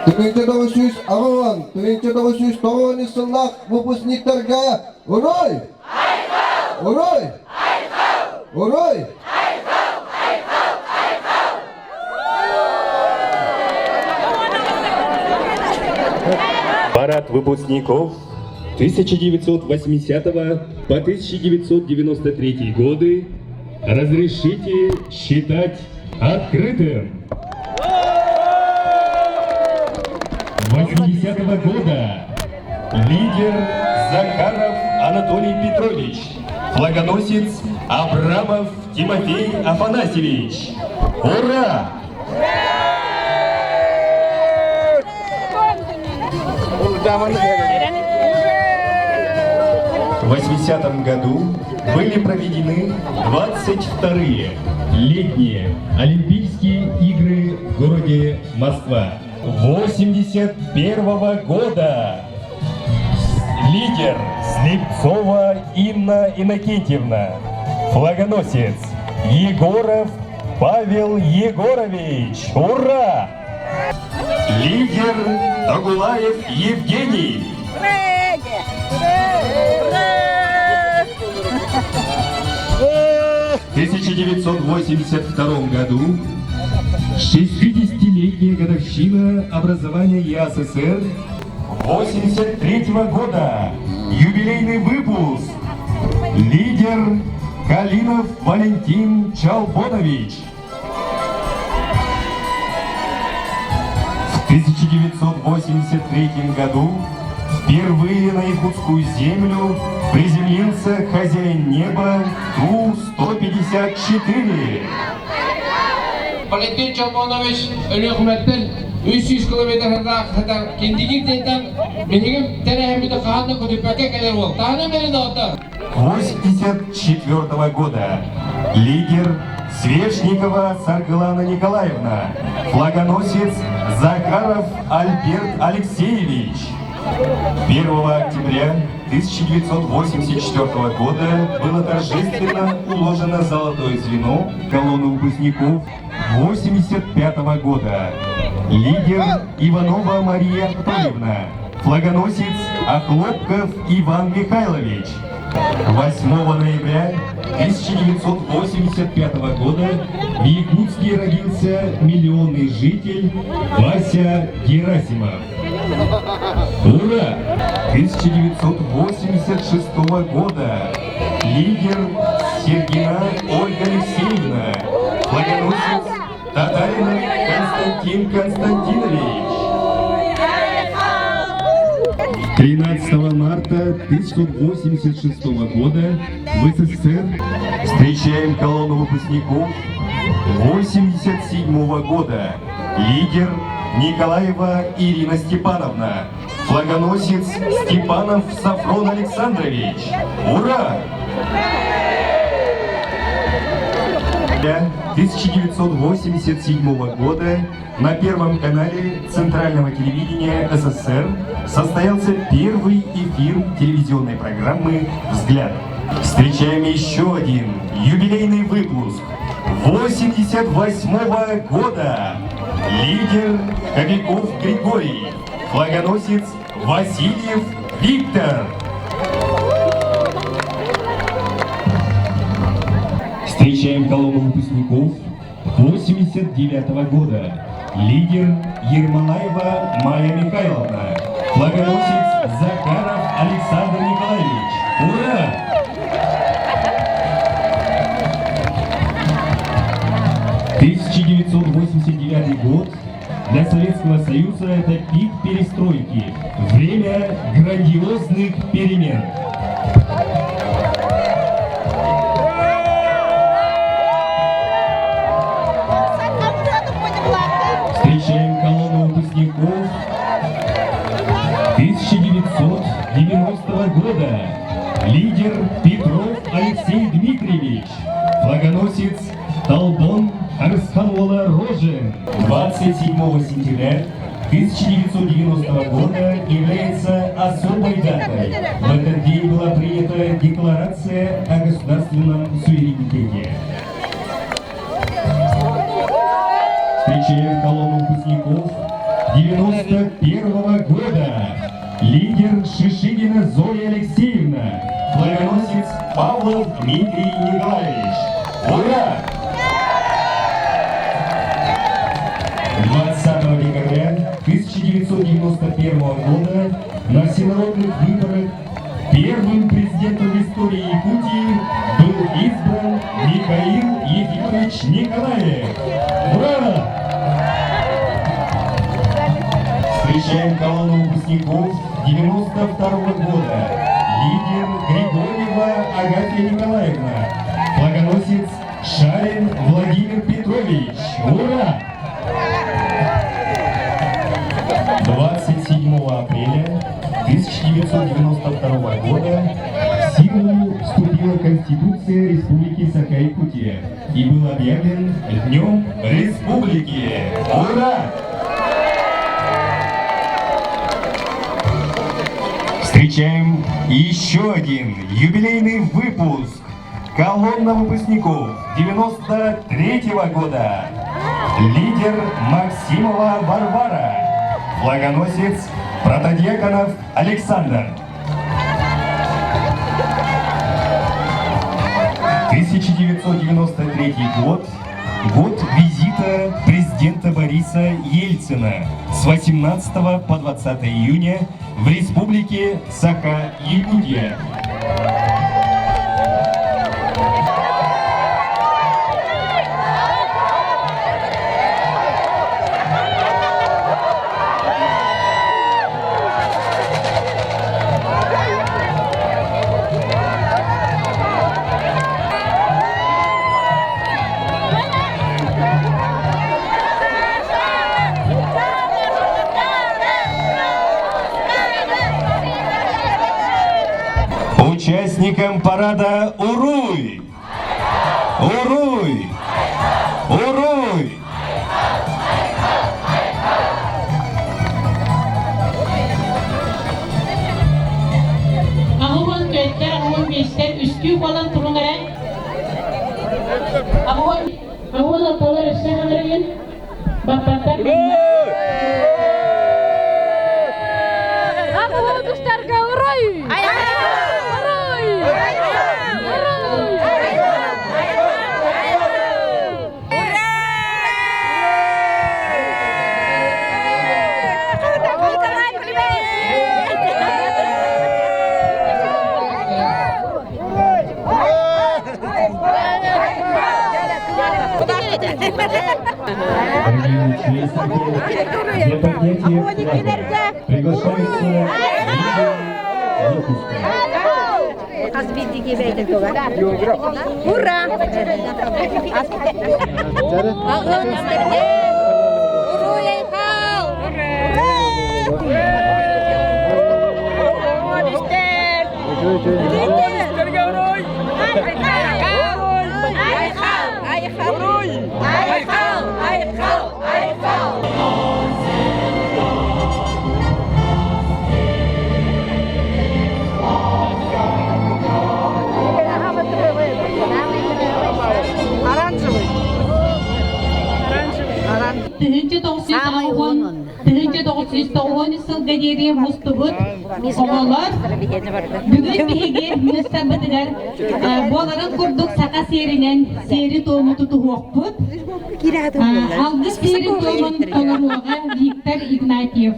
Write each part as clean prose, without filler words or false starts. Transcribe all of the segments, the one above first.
1900 ағылан, 1909 сынақ выпускниктарға Урой! Урой! Урой! Парад выпускников 1980 по 1993 годы разрешите считать открытым. 80-го года лидер Захаров Анатолий Петрович, флагоносец Абрамов Тимофей Афанасьевич. Ура! В 80-м году были проведены 22-е летние Олимпийские игры в городе Москва. 81-го года лидер Слепцова Инна Иннокентьевна, флагоносец Егоров Павел Егорович. Ура! Лидер Дагулаев Евгений. В 1982 году 60-летняя годовщина образования ЕАССР. 83-го года юбилейный выпуск. Лидер Калинов Валентин Чалбонович. В 1983 году впервые на якутскую землю приземлился хозяин неба Ту-154. Валентин Чалбонович өлөкметтен 300 километрден кендигин тетен менигим терехимди каанды күтүппекке келер бол. Таны мени доктор. 84-го года лидер Свешникова Саркылана Николаевна, флагоносец Захаров Альберт Алексеевич. 1 октября 1984 года было торжественно уложено золотое звено колонны выпускников. 85-го года лидер Иванова Мария Анатольевна, флагоносец Охлопков Иван Михайлович. 8 ноября 1985 года в Якутске родился миллионный житель Вася Герасимов. Ура! 1986 года лидер Сергина Ольга Алексеевна, флагоносец Татаринов Константин Константинович. 13 марта 1986 года в СССР встречаем колонну выпускников. 1987 года лидер Николаева Ирина Степановна, флагоносец Степанов Сафрон Александрович. Ура! 1987 года на Первом канале Центрального телевидения СССР состоялся первый эфир телевизионной программы «Взгляд». Встречаем еще один юбилейный выпуск 88-го года. Лидер Кобяков Григорий, флагоносец Васильев Виктор. Встречаем колонну выпускников 89-го года. Лидер Ермолаева Майя Михайловна, флагоносец Захаров Александр Николаевич. Ура! – 1989 год для Советского Союза – это пик перестройки, время грандиозных перемен. Встречаем колонну выпускников 1990 года. Лидер Петров Алексей Дмитриевич, флагоносец Толбон Арсханула Рожен. 27 сентября 1990 года является особой датой. В этот день была принята Декларация о государственном суверенитете. Встречаем колонну выпускников 91 года. Лидер Шишигина Зоя Алексеевна. Флагоносец Павлов Дмитрий Николаевич. Ура! 20 декабря 1991 года на всенародных выборах первым президентом в истории Якутии был избран Михаил Ефимович Николаев. Ура! Встречаем колонну выпускников 92 года. Лидер Григорьева Агафья Николаевна. Флагоносец Шарин Владимир Петрович. Ура! 27 апреля 1992 года в силу вступила Конституция Республики Саха-Якутия и был объявлен Днем Республики. Ура! Встречаем еще один юбилейный выпуск. Колонна выпускников 93 года. Лидер Максимова Варвара. Флагоносец Протодьяконов Александр. 1993 год. Год визита президента Бориса Ельцина с 18 по 20 июня в Республике Саха-Якутия. Участникам парада Уруй! Уруй! Уруй! Ağuvan kötler, ağuvan beşler, üskü olan turunlara. Ağuvan atalar üstüne alırın. Baktaklar bilmem. Ağuvan düşlerge uray! Дорогие участники, для поднятия флага приглашается лидер выпуска. Ура! Ağuvan düşlerge uray ayxal! Ağuvan düşler! Düşlerge uray! Ayxal! Ayxal! Uray! Ayxal! Ayxal! Ayxal! Тыгынчы 990 сылга дери мустубут оголор бүгүн биһиге мустабытыгар боларын курдук сака серинен сери тоому тутуохпут алгы сери тоомун толоруога Виктор Игнатьев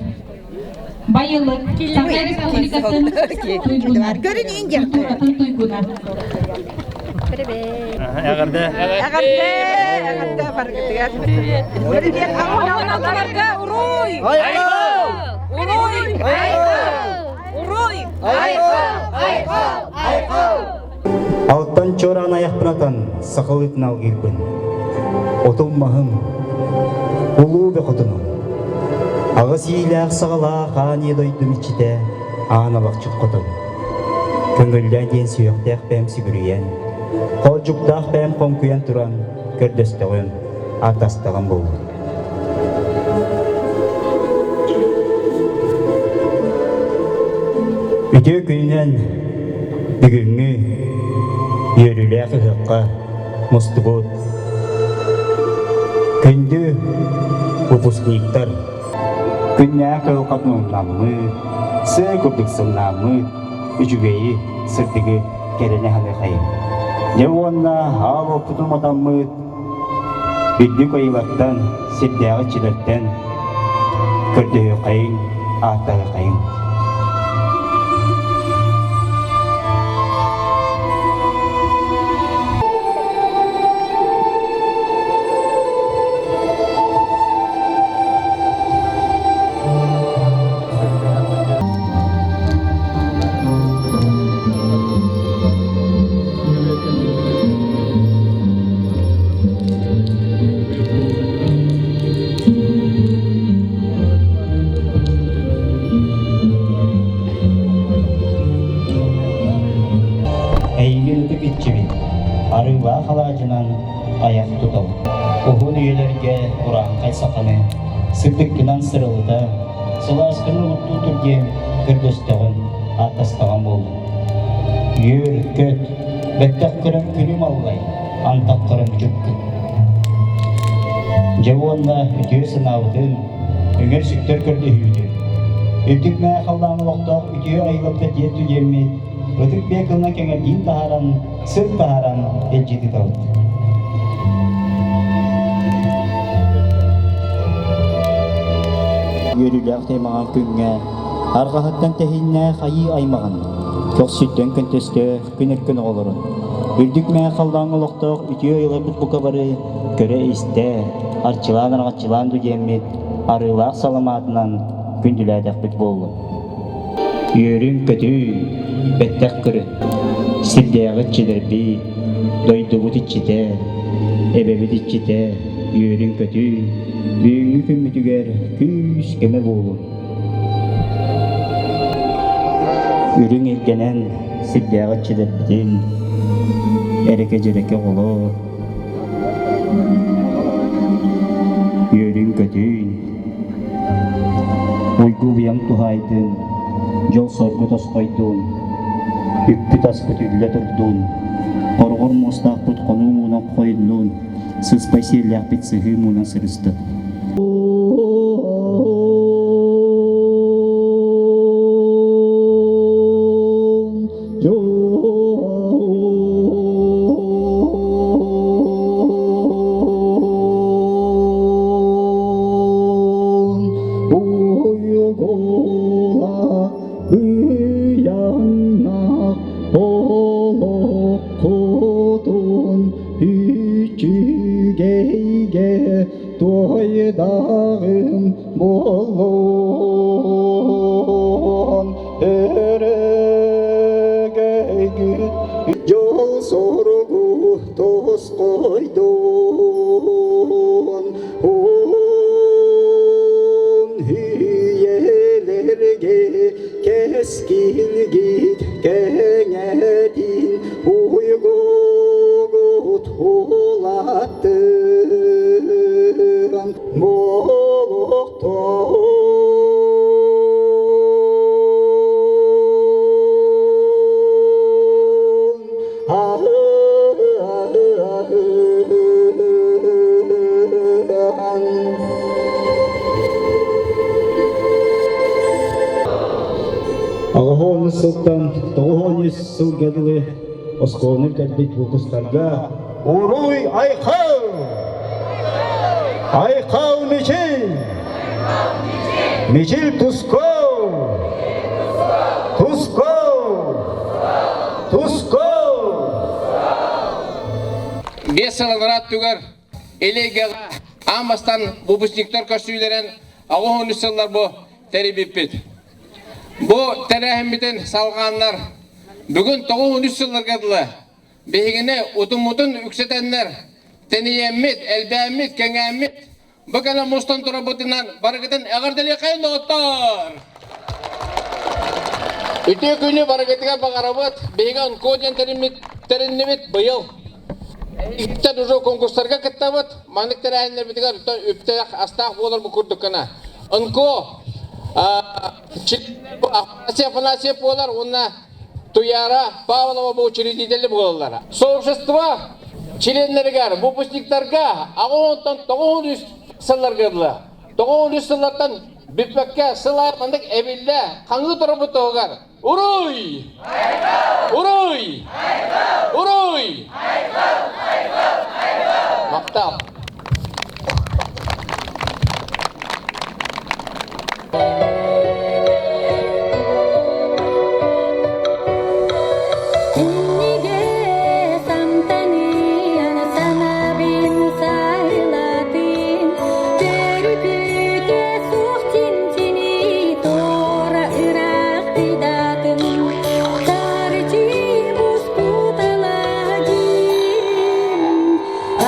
байылык Саха Республикасын туйгуна культуратын туйгуна Алтан чоран аяқпынатан сақылытын ал келбін. Отым мағым, ұлу бе құтыным. Ағыз ейләқ сағыла қан едойдым ичіде ағанабақчық құтым. Көңілден ден сүйіқтәқ бәм сүгіріен, қол жүктақ бәм қомкүйен тұран көрдестіғын атастығын болу. Үте күнінен бүгінгі Yörülək hıqqa, mustubut. Kündü, выпускниктар. Күннә кылқатнуыннаммы, сый күрдіксыннаммы, үчүгейі сыртығы керене ханы қайым. Жауанна ал опытылматаммы, үдді көйілаттан, сирдяғы чилеттен, көрдігі қайын, аттағы қайын. Әйгілді бітчебін, арыла қалажынан аяқ тұтал. Оғын үйелерге ұран қайсақаны, сырдықкынан сырылыда, сыласқыны ұтты түрген күрдістіғін аттастаған болды. Үйер, көт, бәттақ қырым күлім аллай, антақ қырым жүккіт. Жауанна үтіе сынауытын, үңер сүктер көрді үйді. Үттік мә қалдаңы оқтақ үтіе айылыпты дет үдемет, Өтік бекіліна кеңер дин тахаран, сыр тахаран елжеті тауыт. Үйеріләқ таймаған күнге, арғағаттан тәхінне қайы аймаған, көк сүттен күнтесті күнер күні олырын. Үрдік мәе қалдан олықтық үтіе ойылапыт бұқа бары, көре істе, арчылан арғатчылан дүгемет, арылақ саламатынан күнділәдәқ бүт болу. Үйерін көтүй, бәттәқ күрі, сілдәғы чедір бейт, дойдығыт итчеті, әбәбіт итчеті, үйерін көтүй, бүйіңі күмітігер күш кеме болу. Үрін елгенен сілдәғы чедір бітін, әреке жереке қолу. Үйерін көтүй, ойгу бияң тухайдың, жол соргу тосқойдуын, үппі таспыт үлі тұрдуын, qorғыр мостақ бұт қону мұнан қойдуын, сыспай серләқ бет сығы мұнан сырысты. Toydağım bolun erege yol sorgu toz koydun on hüyelerge keskil git kenedin uygugut hulattın Moloktun Ağahonu Sultan, Doğuhonu Sulgadılı, Oskonur Kadbet Vukustanga, Uruy Aykav! Aykav Miçil! Miçil Tuskov! Tuskov! Tuskov! 5 yıllar tüger, elegeğe, amastan bubusnikler köşüyleren, ağahonu sıllar bu teribipit. Bu terehemmiten salganlar, bugün 9 yıllar geldiler. Behigine udum yüksetenler, teniyemmit, elbemmit, kengemmit, bakana mustan turabutinan, barakatan ağardeli kayın otar. Ütü günü barakatika bakarabat, behigan kocan terinimit bayıl. İktar ucu konkurslarga kittabat, manik terehemler bitigar, üpte astaq bolar bu kurdukana. Onko, Афанасьев болар, онна Туяра, Павлова бұл учредителі болалар. Сообщество членлерге, выпускниктарға, ағуынтан 900 сыллар кеділі. 900 сыллардан bitmekke sıla mandık eville kanı torubu toğar. Uruy! Uruy! Uruy! Maktab. Innige samtani ana sana bin sahilatin terküke suhtin cini tora irak tidatın tarci busputaladin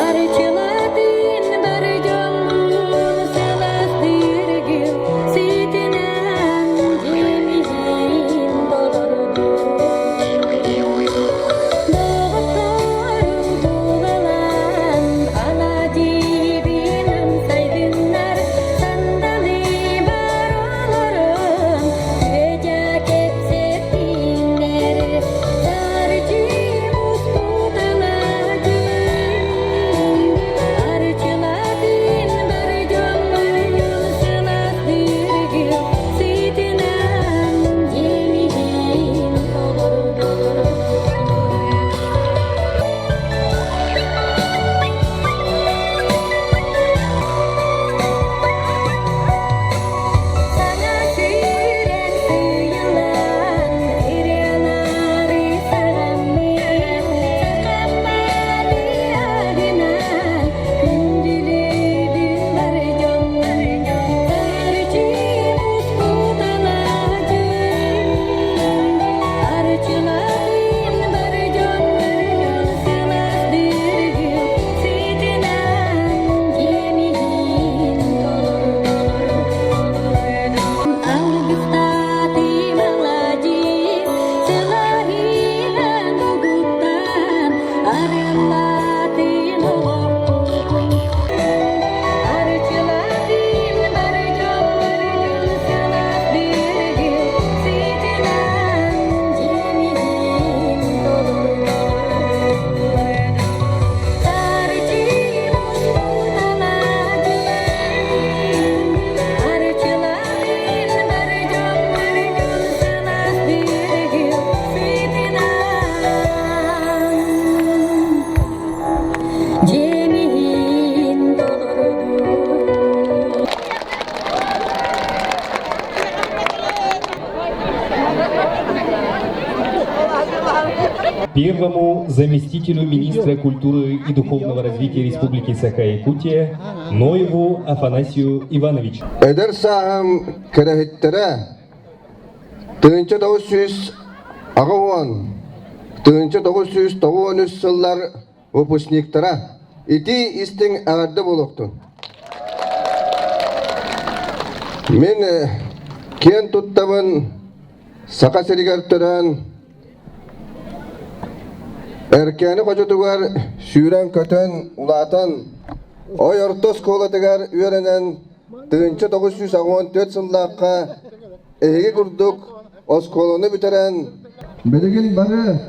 arçıladin barjolun selas dirgil sitinan jemihin dolordu. Первому заместителю министра культуры и духовного развития Республики Саха-Якутия Ноеву Афанасию Ивановичу. Eder saham kerehittere tığınca 900 ağavan tığınca 993 yıllar выпускниктара ити истин ağırdı buluktun. Men ken tuttabın saka serigerteren erkeni kocutugar süren köten ulatan oy ortos kolatıgar üyerenen tığınca 994 yıllarqa ehegi kurduk oskolonu biteren Beligin barı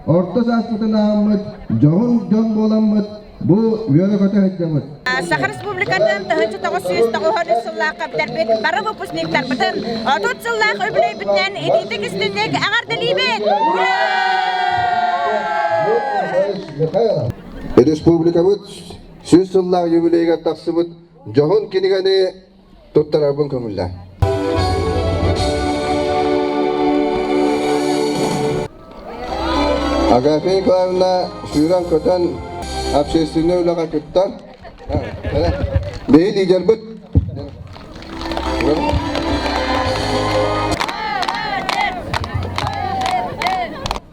ortos aspıtına ahmet johun bolammet bu üyere köten etcemit. Саха Республикатын тыгынчы 990 сыллаакка битербит бары выпускниктар бытын отут сыллаак өбүлөй бүтнен идитик истинек агардылибет. Республикабыт 100 yıllar юбилейге таксыбыт johun кинигени туттарабын көмүлле. Agafen Николаевна Шүран көтен общественный улаға күттан. Бей лидер бұд.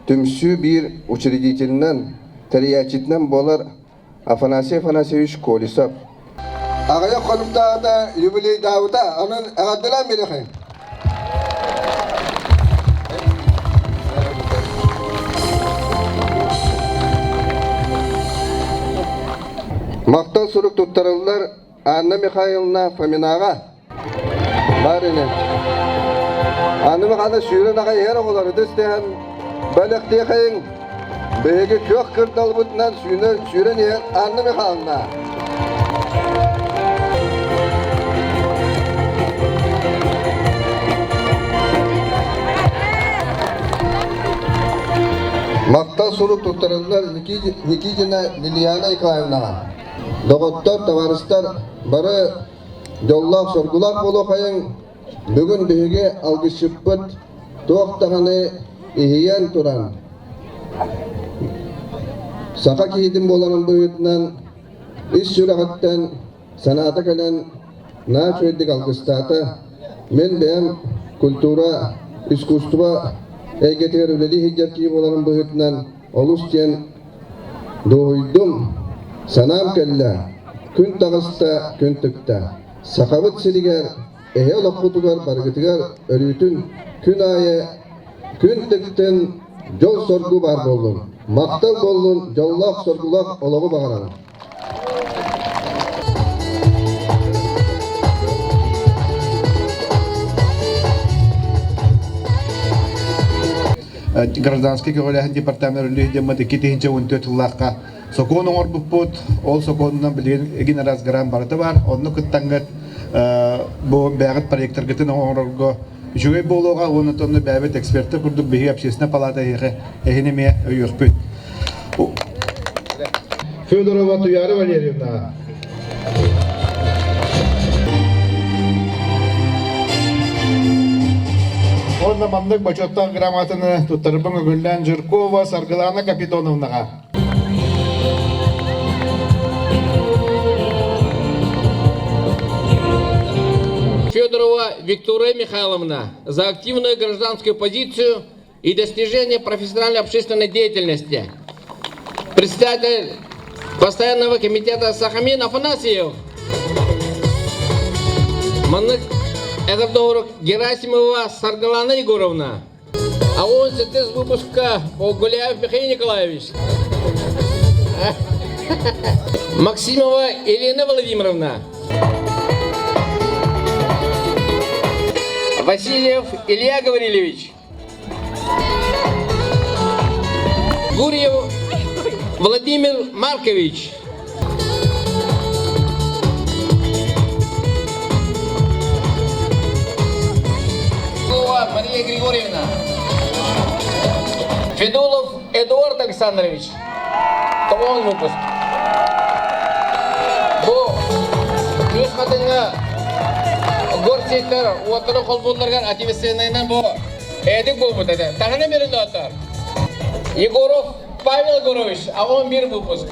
Tümsü bir учредительнен, терiyatçitinden bolar Afanasy Afanasьевич Колесов. Ağaya konumda da юбилей davıda, onun ağadılan biri xeyim. Maqtal suruk tuttarıllar Anna Mikhailовна Fominaga. Barine. Anna Mikhailовна Şüren ağa yer oğulları desteyen balıqtı xeyim. Beygi kök kırtal butnan Şüren yer Anna Mikhailовна. сурuk tutarıllar Nikijina Liliana Nikolaevna. Doktor tavarıstar barı yollak sorgulak bolu kayın bugün büyüge algışıpıt toğtağını ihiyen turan. Saka kihidim bolanın boyutundan iş sürahatten sanata kalan na çöydük algıstata men beğen kultura, iskustva egeter üleli hicret ki bolanın boyutundan oluşken doğuydum sanam kella gün tağısta gün tıkta sakavıt siliger ehe olakkutugar bargıtıgar örütün gün ayı gün tıktın yol sorgu bar bollun maktal bollun yollak sorgulak olağı bağıran. Гражданский көрөлөһүн департамент деммати китинче 14 лакка сокон оңор буппут ол соконунан билген эгин разграм барыты бар онну кыттангат бу бягыт проекттер гытын оңорго үчүгөй болууга оны тонну бэбет эксперти курдук биги общественная палата эхинеме өйөкпүт Федорова Туяра Валерьевна. Он мандык бачоттан грамотаны туттарбын Гүллән Жиркова Саргылана Капитоновнаға. Федорова Виктория Михайловна за активную гражданскую позицию и достижение профессиональной общественной деятельности. Председатель Постоянного комитета Сахамин Афанасьев. Маннык Эгордорок Герасимова Саргалана Егоровна. А он из выпуска Гуляев Михаил Николаевич. Максимова Елена Владимировна. Васильев Илья Гаврилевич. Гурьев Владимир Маркович. Мария Григорьевна. Федулов Эдуард Александрович. Тоғын выпуск. Бұл өз қатынға горсеттер уаттыры қол болдырған ативестенайынан бұл әдік бұл бұтады. Тағына берінді аттар. Егоров Павел Егорович. Ағын бір выпуск.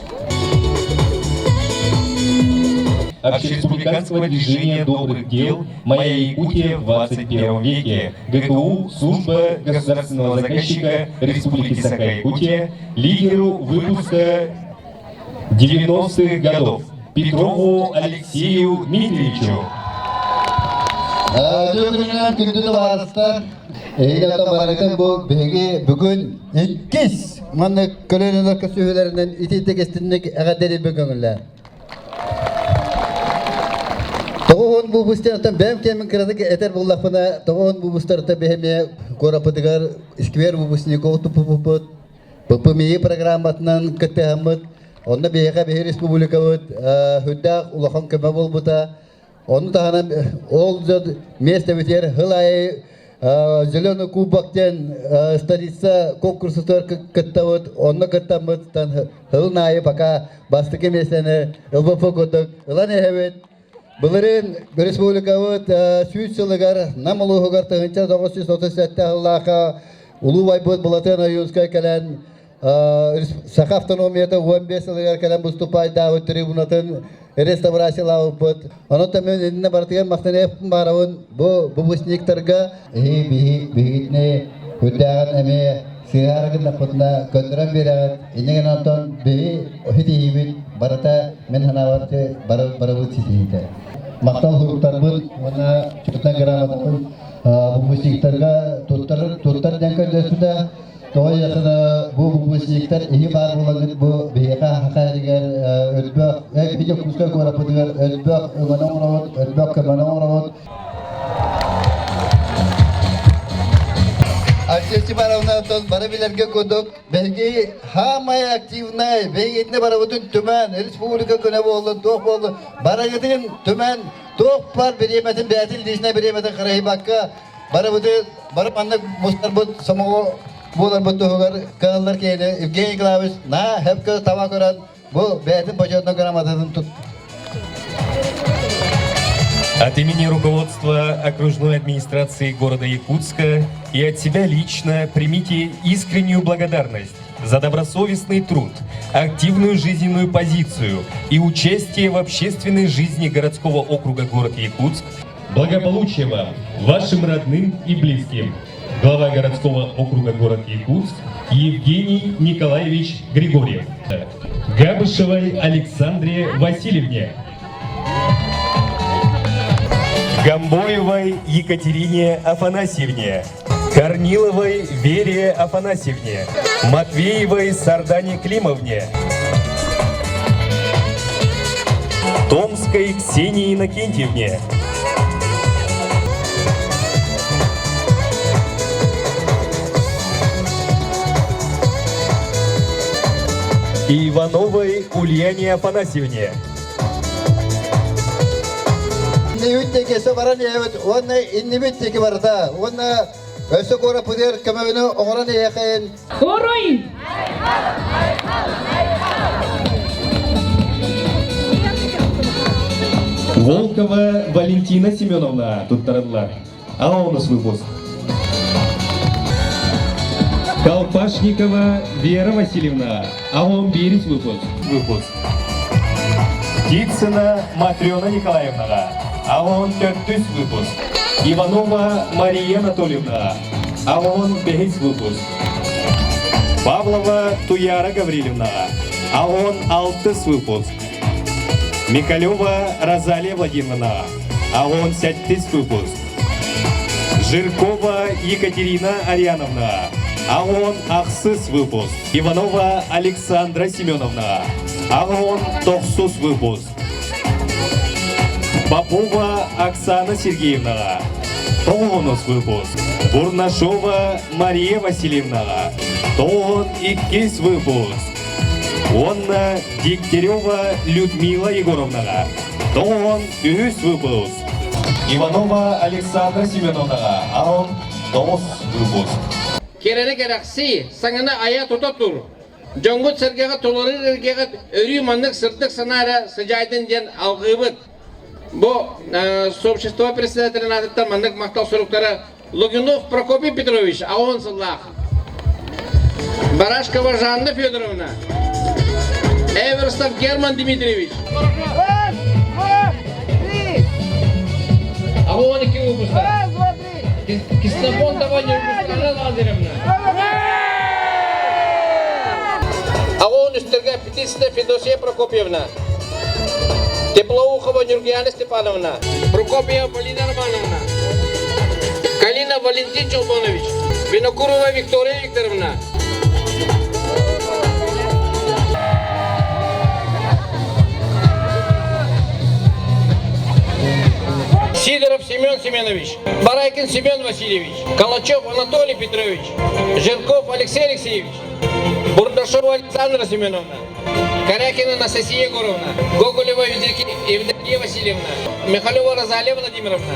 Общереспубликанского движения добрых дел «Моя Якутия в 21 веке», ГКУ, служба государственного заказчика Республики Саха-Якутия, лидеру выпуска 90-х годов Петрову Алексею Дмитриевичу. Тоғын бұл бұстардан бәм кемін кірадық әтер боллақпына тоғын бұл бұстарда бәме қорапыдығар сквер бұл бұстыне қоғыты бұпыпыт бұпымейі программатынан күтпе хамыд онына бейеға бейі республика бұд хүддақ ұлақан көмі бол бұта оны тағана ол жод месте бітер ғыл айы зеленый кубактен столица конкурсы төр күтті бұд оны күттамыд ғыл найы пока бастықы местені ылбыпы көдік ғылан әйбет Бұлырын республикавыд сүйітсілігер намылуғығар тұғынша 937 ғылаға ұлу байбұд бұлатын айынскай кәлін Сақа автономията 15 ғылығар кәлін бұступай дауыт трибунатын реставрациялауы бұд. Оны тәмен едіне бартыған мақтанайықпын барауын бұл бұсниктарға бейгітіне хүддәғын әме сығарығын лақпытына көндірін беріғын енеген антон бейі өйдейбін барата мен ханаварты барабыт сетейді. Мақтал хұрықтар бұд, оны чүртен грамотын бұбысиктарға тұттар дәңкөлді сүді. Тоғай яқыны бұбысиктар ехі бар болағын бұл бейіға хақа әдігер өлбөк, бейдек күскі көрапыдығыр өлбөк өңінің ұрауын, өлбөк көмінің ұрауын. Алексей Баровнатон барабилерге көдік, бәлге хамай активнай, бәйгетіне барабытын түмен, республика көне болды, тоқ болды, барағытын түмен, тоқ бар береметін, бәтіл дейсіне береметін қырайы баққа, барабыты, барып аңдық мұстар бұд, самығы Bular butuğlar kanallar kene Evgeniy Nikolaevich na hep tavakoran bu betin почетный грамотасын tut. От имени руководства окружной администрации города Якутска и от себя лично примите искреннюю благодарность за добросовестный труд, активную жизненную позицию и участие в общественной жизни городского округа город Якутск. Благополучия вам, вашим родным и близким. Глава городского округа город Якутск Евгений Николаевич Григорьев. Габышевой Александре Васильевне. Гамбоевой Екатерине Афанасьевне, Корниловой Вере Афанасьевне, Матвеевой Сардане Климовне, Томской Ксении Иннокентьевне, и Ивановой Ульяне Афанасьевне. İnnibitteki sokaran evet, ona innibitteki varda, ona ösokora puder kamavino oran yakayın. Хороин! Волкова Валентина Семеновна, тут тарадлар. А у нас выпуск. Колпашникова Вера Васильевна, а он берет выпуск. Птицына Матрена Николаевна, а он төртүс выпуск. Иванова Мария Анатольевна, а он бегит выпуск. Павлова Туяра Гаврилевна, а он алтыс выпуск. Микалева Розалия Владимировна, а он сядьтыс выпуск. Жиркова Екатерина Ариановна, а он ахсыс выпуск. Иванова Александра Семеновна, а он тохсус выпуск. Попова Оксана Сергеевна, тонус выпуск. Бурнашова Мария Васильевна, тон иккис выпуск. Онна Дегтярева Людмила Егоровна, тон үс выпуск. Иванова Александра Семеновна, а он тос выпуск. Керене керекси, саңына ая тута тур. Жоңгут сыргеға толырыр ыргеға өрі маннық сырдық санара сыжайдың ден алғыбыт. Бо сообщество председателя надо маннық мақтал соруктары Логинов Прокопий Петрович, а он сыллах. Барашкова Жанна Федоровна. Эверстов Герман Дмитриевич. А он iki выпуска. Киснопон Даванер Лазаревна. А он Истерга Петицина Федосия Прокопьевна. Теплоухова Нюргиана Степановна. Прокопьева Полина Романовна. Калина Валентин Челбонович. Винокурова Виктория Викторовна. Сидоров Семен Семенович, Барайкин Семен Васильевич, Калачев Анатолий Петрович, Жирков Алексей Алексеевич, Бурдашова Александра Семеновна, Корякина Анастасия Егоровна, Гоголева Евдокия Васильевна, Михалева Розалия Владимировна,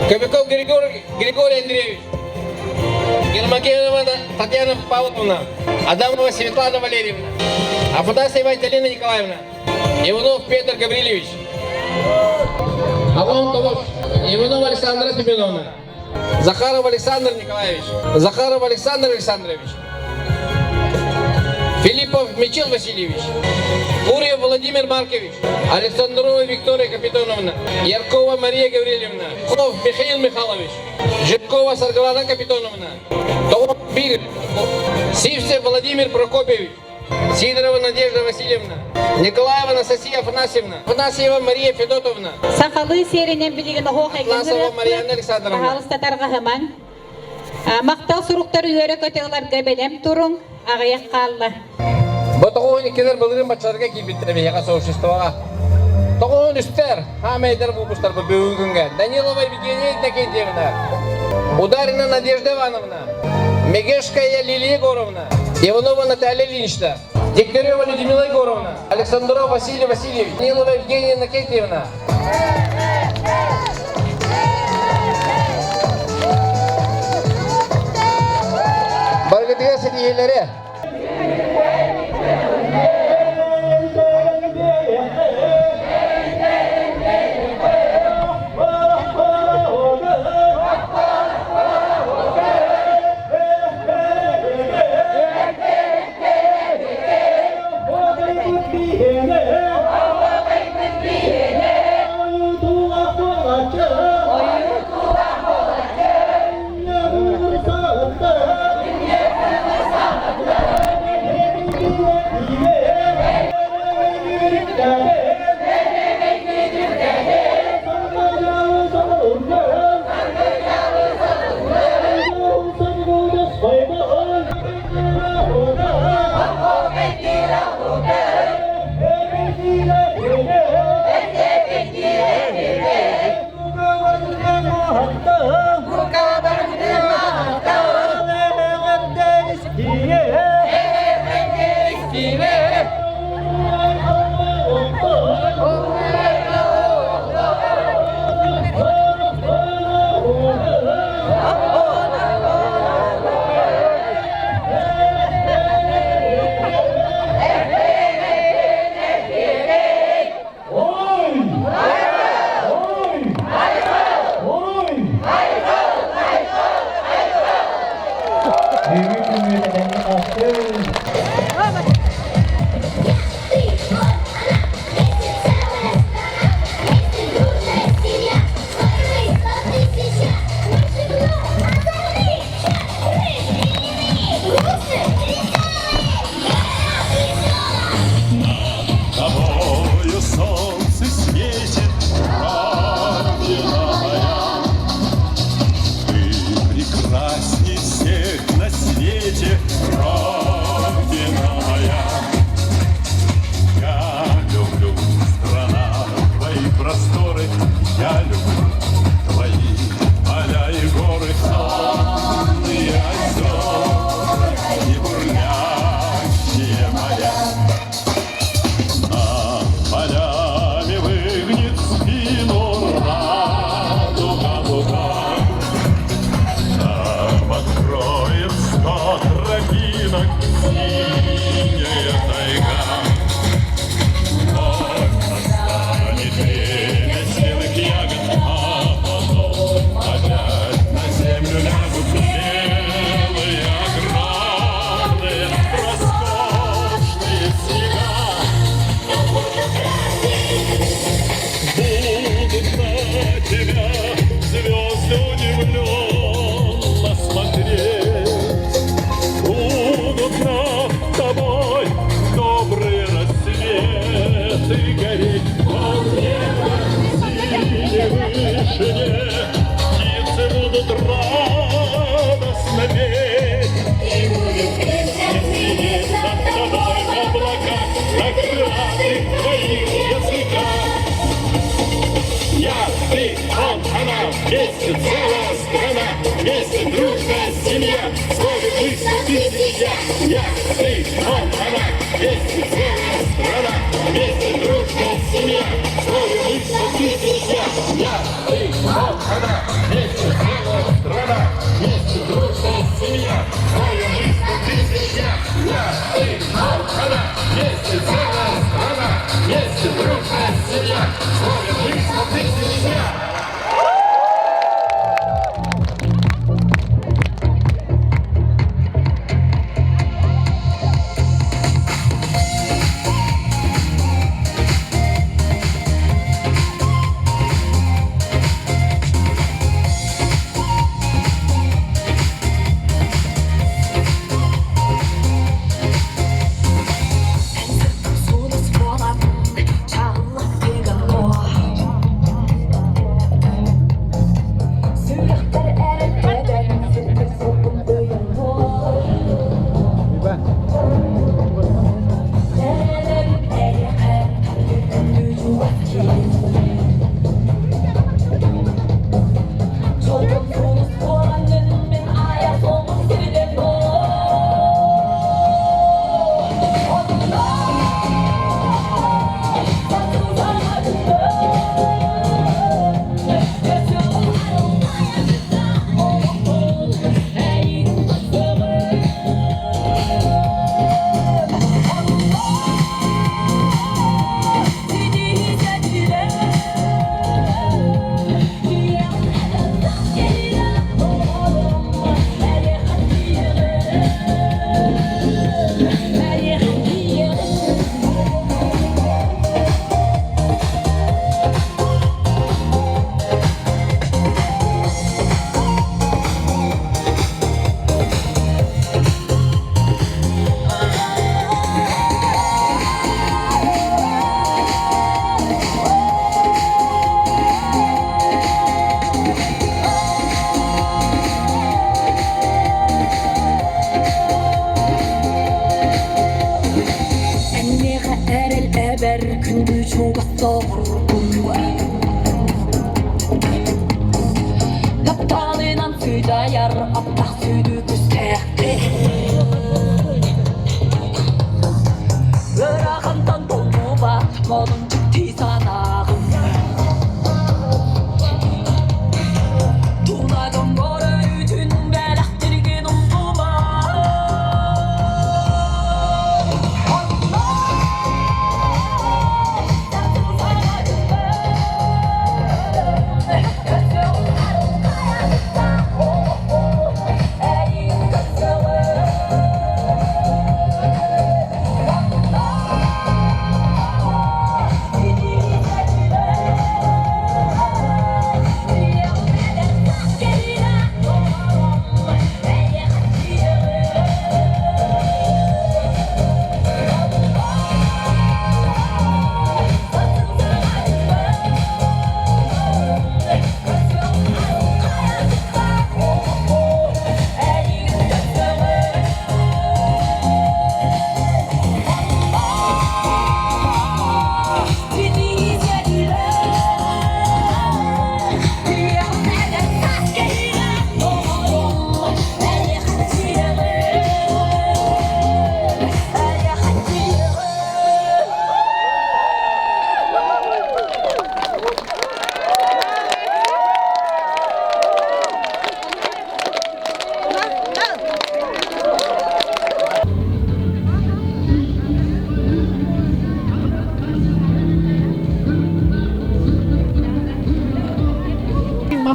Кобяков Григорий Андреевич, Гермогенова Татьяна Павловна, Адамова Светлана Валерьевна, Афанасьева Италина Николаевна, Иванов Петр Гаврилевич, Авонтов Иванова Александра Семеновна, Захаров Александр Николаевич, Захаров Александр Александрович, Филиппов Мичил Васильевич, Гурьев Владимир Маркович, Александрова Виктория Капитоновна, Яркова Мария Гаврилевна, Хов Михаил Михайлович, Жиркова Саргалана Капитоновна, Томбир, Сивцев Владимир Прокопьевич, Сидорова Надежда Васильевна, Николаева Анастасия Афанасьевна, Афанасьева Мария Федотовна, Сахалы серинен билеген Классова Марьяна Александровна. Халыстатарға ғыман. Мақтал сұруқтар үйері көтеғіларға белем тұрың, ағаяқ қалды. Бұтығын кедер бұлырын бачарға кейбеттері бейеға сообществоға. Тұғын үстер, хамайдар бұлбұстар бұл бөгінге. Данилова Евгения Иннокентьевна, Ударина Надежда Ивановна, Мегешкая Лилия Егоровна, Иванова Наталья Ильинична, Дегтярева Людмила Егоровна, Александрова Василий Васильевич, Данилова Евгения Иннокентьевна. iyileri. Тобою солнце светит, Родина моя. Ты прекрасней всех на свете, Родина моя. Я люблю, страна, твои просторы, я люблю твои поля и горы, сонные озера и бурлящие моря. Полями выгнет спину радуга луга. Там откроет 100 тропинок синяя тайга. Вновь настанет время спелых ягод, а потом опять на землю лягут белые, огромные, роскошные снега. Будут на тебя звезды удивленно смотреть, будут над тобой добрые рассветы гореть. Над небом синей вышине птицы будут радостно петь, и будет песня сидеть над тобой в облаках, на красных твоих языках. Я, ты, он, она, вместе целая страна, вместе дружная семья, слове близко ты семья. Я, ты, он, она, вместе целая страна, вместе дружная семья, слове близко ты семья. Я, ты, он, она, вместе целая страна, вместе дружная семья, слове близко ты семья. Я, ты, он, она, вместе целая страна, вместе дружная семья, слове близко ты семья.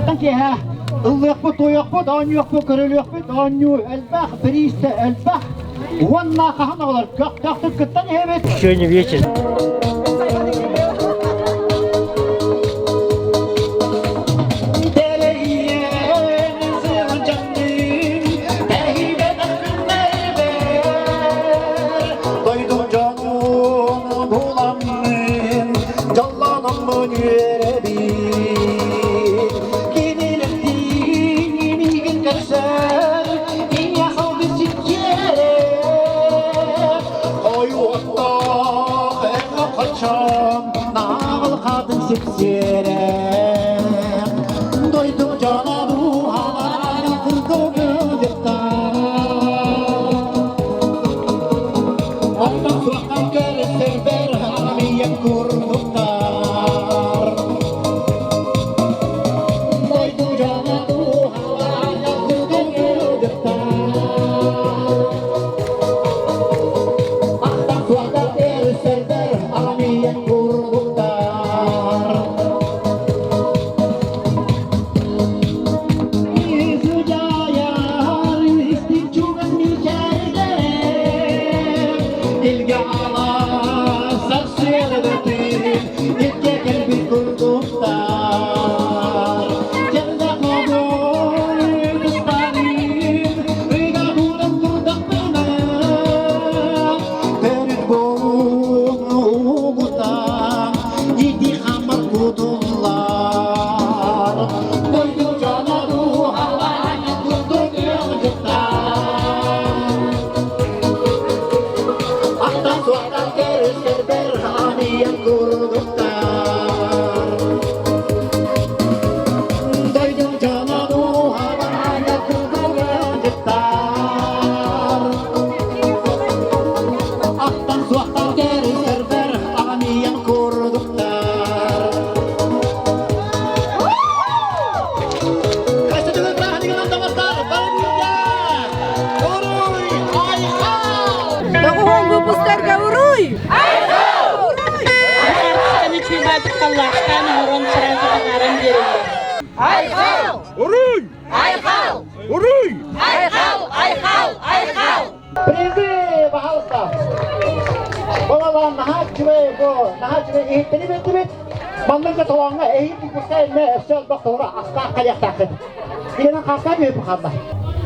Аттан кеһә. Ыллык бу тояк бу даньяк бу көрөлөк бу данью элбах бристе элбах. Уанна каханалар кактакты кыттан хебет. Сегодня вечер.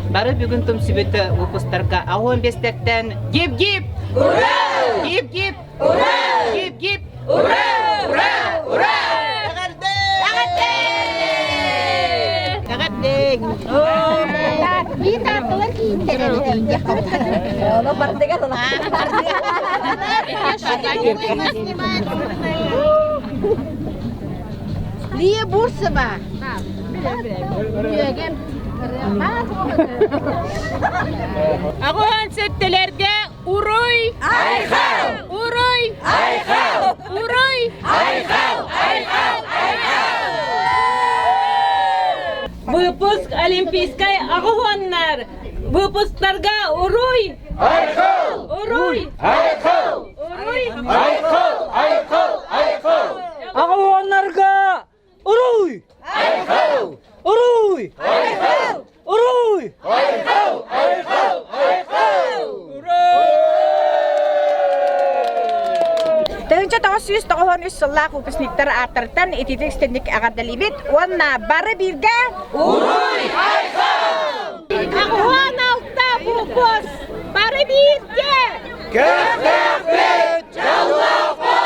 Бары бүгін тум сүбеті выпустарға ағуын бестерттен гип-гип! Ура! Гип-гип! Ура! Гип-гип! Ура! Ура! Ура! Тағаттек! Бит артылар кейінтереді. Оны бардыға дұла. Лие бурсы ба? Ағуын сөттілерге уруй! Айхау! Уруй! Айхау! Уруй! Айхау! Айхау! Айхау! Выпуск олимпийской ағуыннар! Выпусктарға уруй! Айхау! Уруй! Айхау! Уруй! Айхау! Айхау! Айхау! Ағуыннарға уруй! Айхау! Уруй! Айхау! Уруй! Айхау! Айхау! Айхау! Тönce daha süs doğan üssallah upusniktar atartan etidekstendik agadalibet onna barı birge Uruy! Ағуын алта бупус! Бары birge! Köftek Callapa!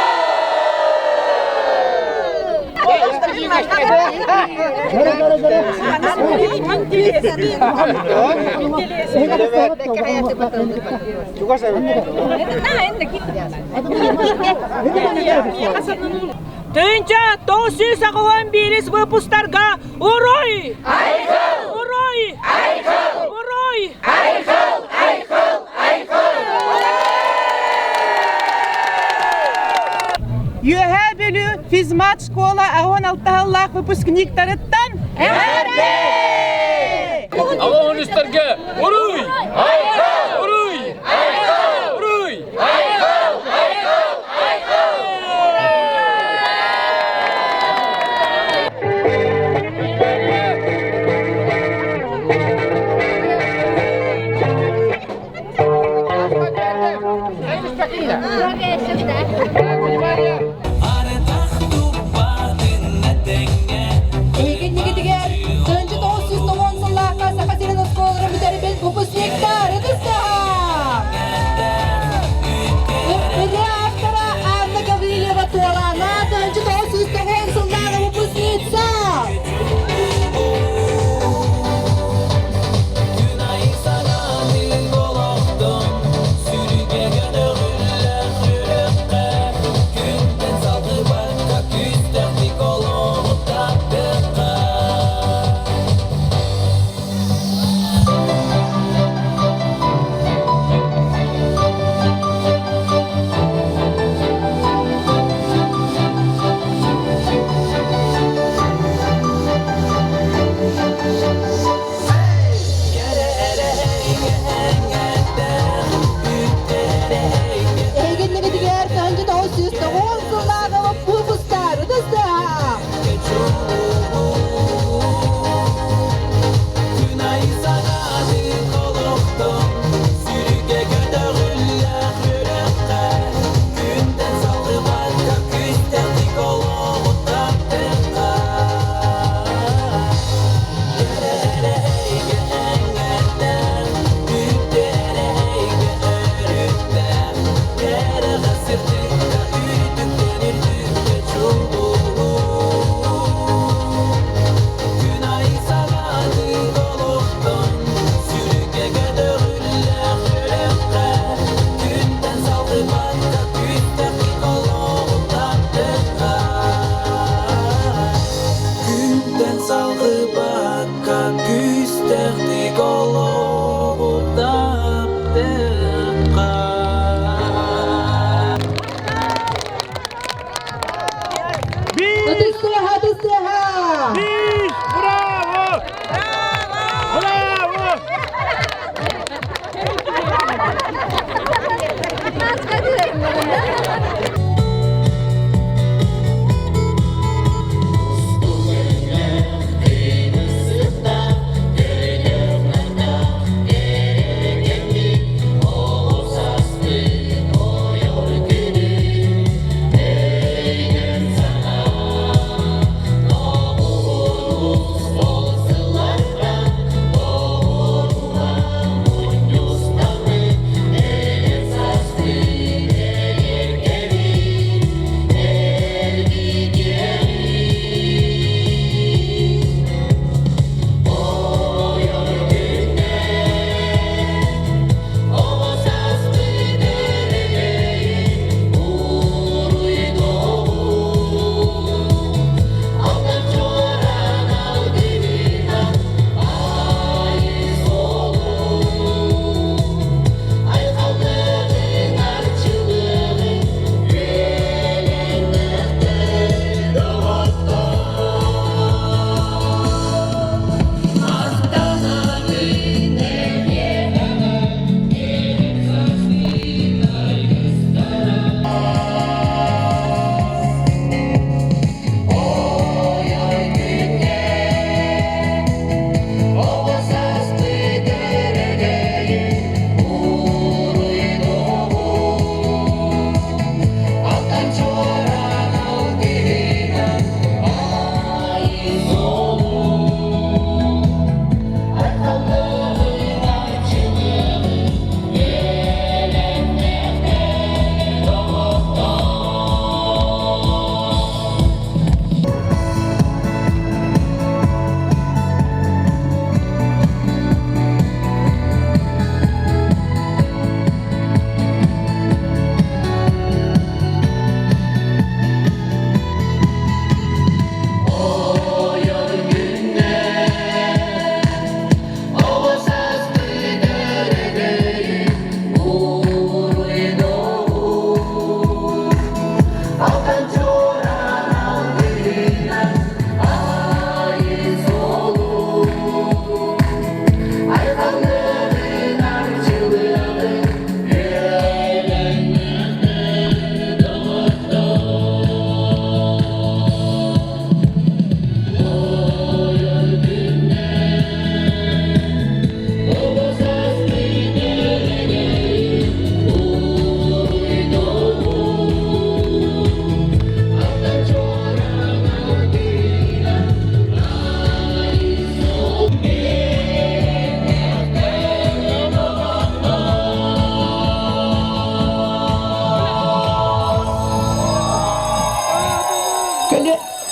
Тынча, тосы сағуан берес выпустарға уруй! Айхау! Уруй! Айхау! Уруй! Айхау! Айхау! Айхау! Юхэ бөлі физмат школа ағуан алтағаллақ выпускниктарыттан әрбе! Ағуан үстерге уруй! Айхау! Уруй! Айхау! Уруй! Айхау! Айхау! Айхау!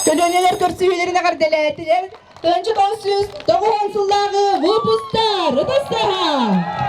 Kölönyeler körsüyülerine kardelettiler. Döncü donsuz, doğuğun sullağı, vupustar, rıdıstaha.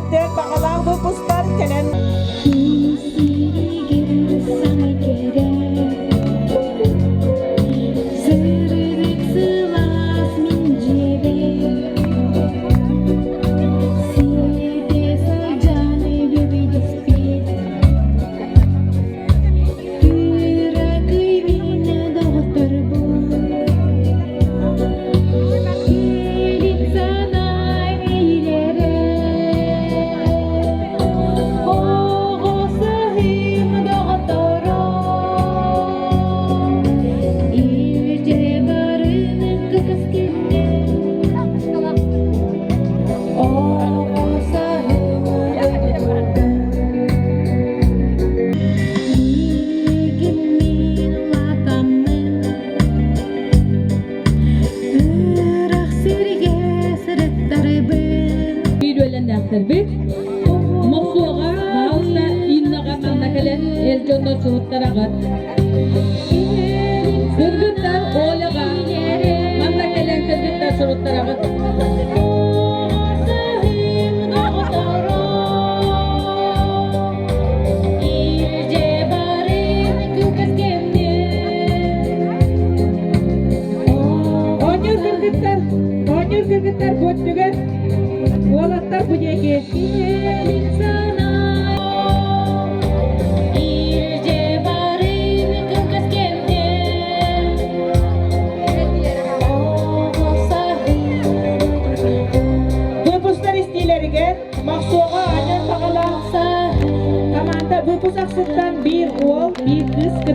Еттен бағалау выпустар кенен. Bir oğul, bir kız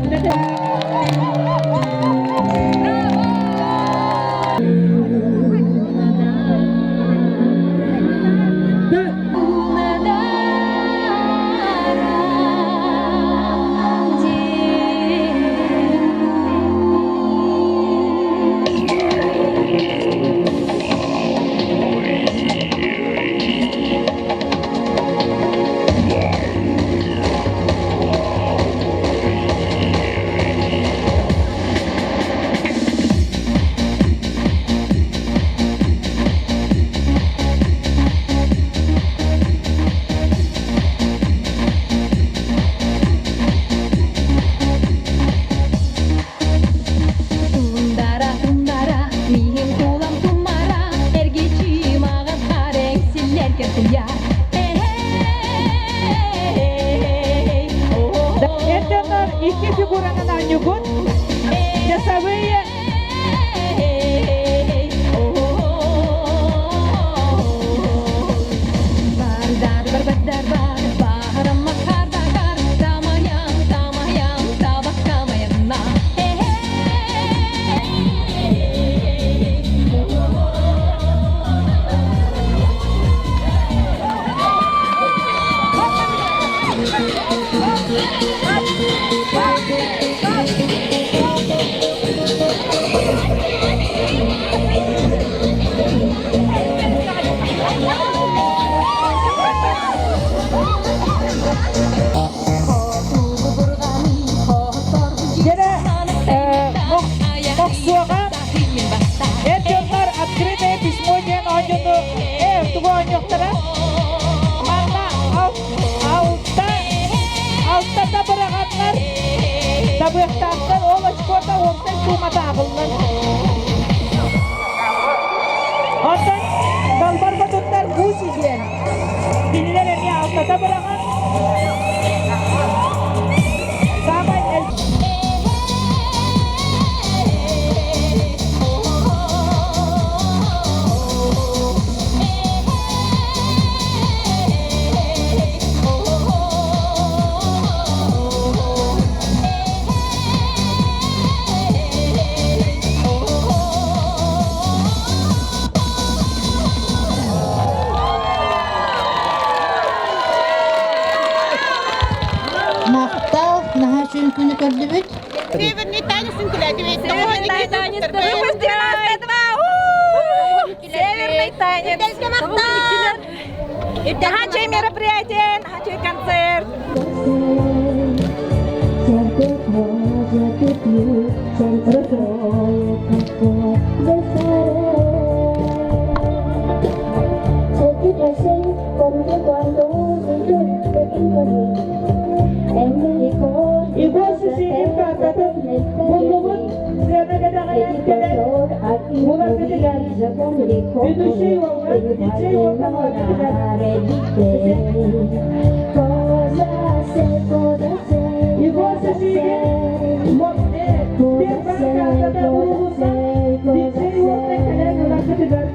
Con Bunlar dediler, bir düşey olmaz, bir şey olmaz dediler. Y vos así, bir bakar da bulunsa, bir şey olmaz dediler.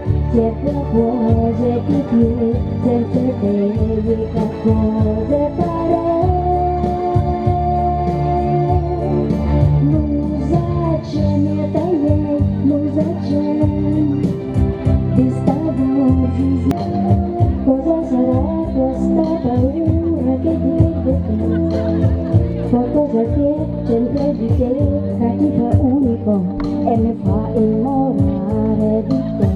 E mi fa innamorare di te.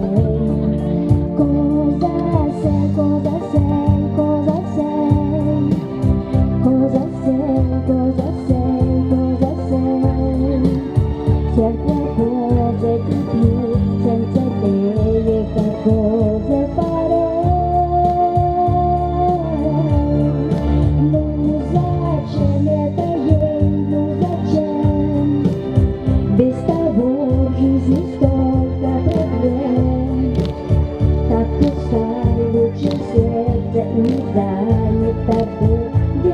Cosa sei, cosa sei, cosa sei? Cosa sei, cosa sei, cosa sei? Certe cose di più, senza te che cose farei? Non c'è meta io, non c'è. Vista vorgi storta per me. Tako sai, ci siete in dani, tabu, di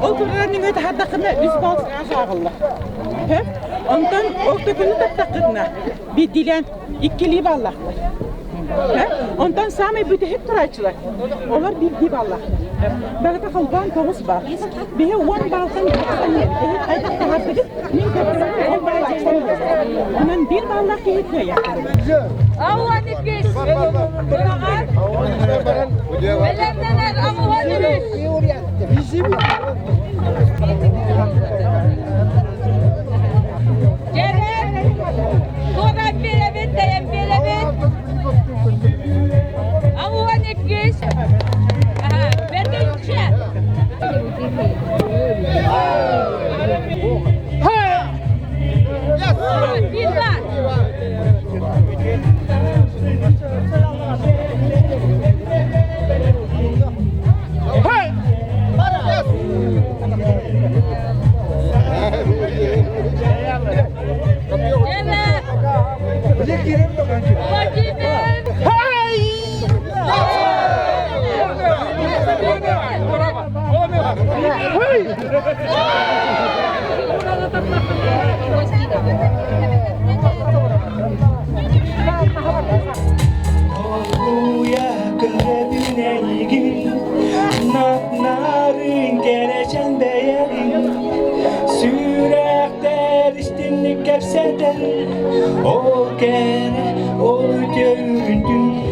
Oturlarının öte haddakına üst balsına aşağılı. Ondan ortakını da takırına bir dilen ikkili ballaklar. Ondan sami bütün hep turayçılar. Onlar bir ballak. Belki halban toğuz var. Bir on balkan yoksanlar. Aydak da hafif. Min köprüden on ballak sanıyor. Ondan bir ballak yetmiyor ya. Avuha nefis. Belendener avuha nefis. Ceren, kodan bir evet deyem bir evet. Avuha nefis. Verdi yükşe. Bir var. Narın geleceğin değerin Sürekler istinlik hepseden O kere o gördüm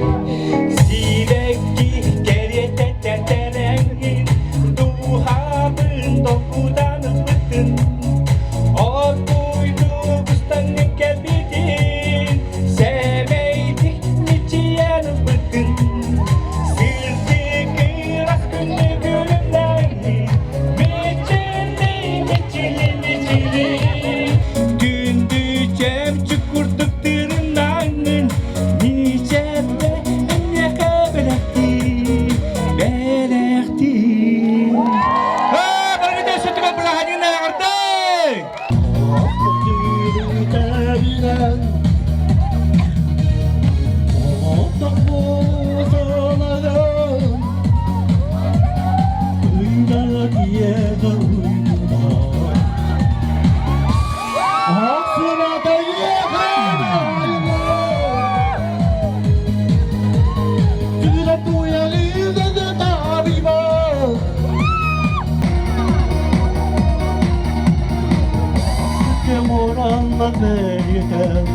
veriyken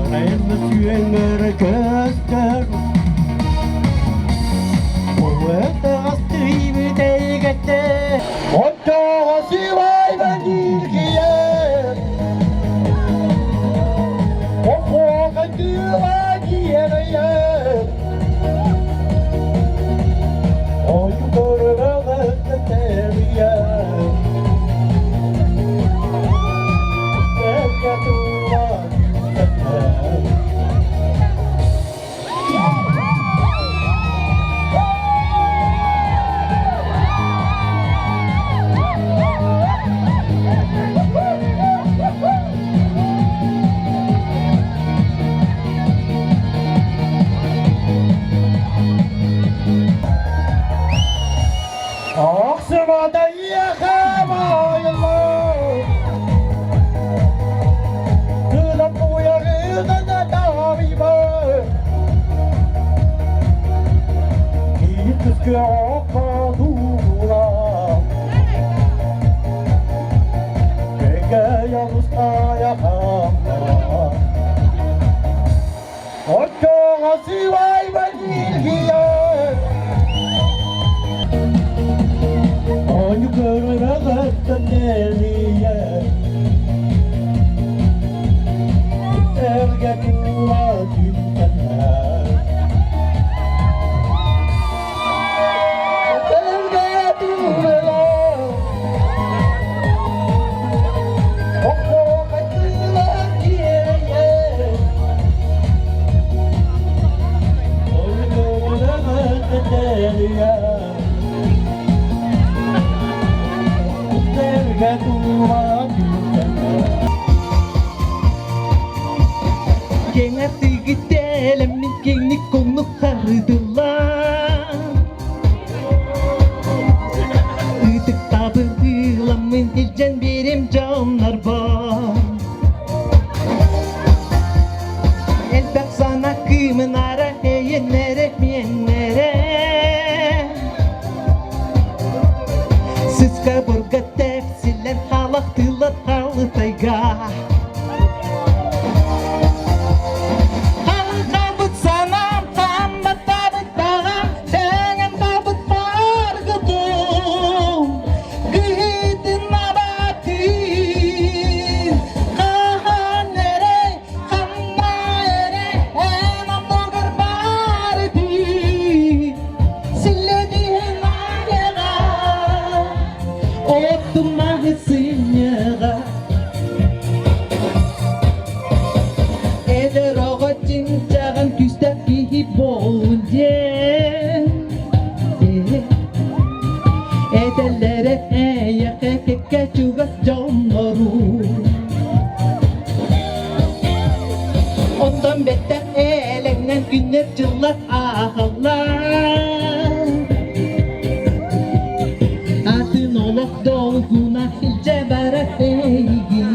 Arayın süyenlere göster Ovete astıyı değgette Otta asivay ben ilgiye Oho katıva diyemeye Oh, you go to the area. Got to walk Oxford, yeah, come on, you know. To the boy, and the doggy boy. Keep the sky for Dula. Bega, young sky, what can I see why when here? On you go to the area. Never get to what you can have. Never get to the love. Oh, I feel like yeah. On you go to the area. Kena tigitele min kini konu kardılar Itık tabıyla min ilcen birim canlar var Elbet sana kımın ara heyenlere miyenlere Sıska burga tefsilen halak tılat halı tayga Edellere eye keke çugas canları Ondan beter elenen günler yıllar ağlar Atın olak dolguna hilce vere eygi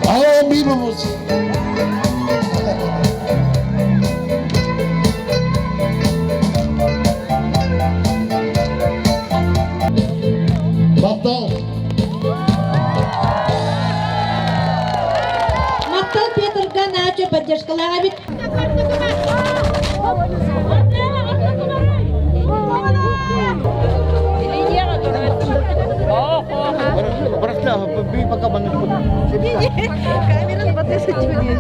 Alo minimumuz. Battal. Мактал Петрга наче поддержкалара бит. Камера батэ сачмени.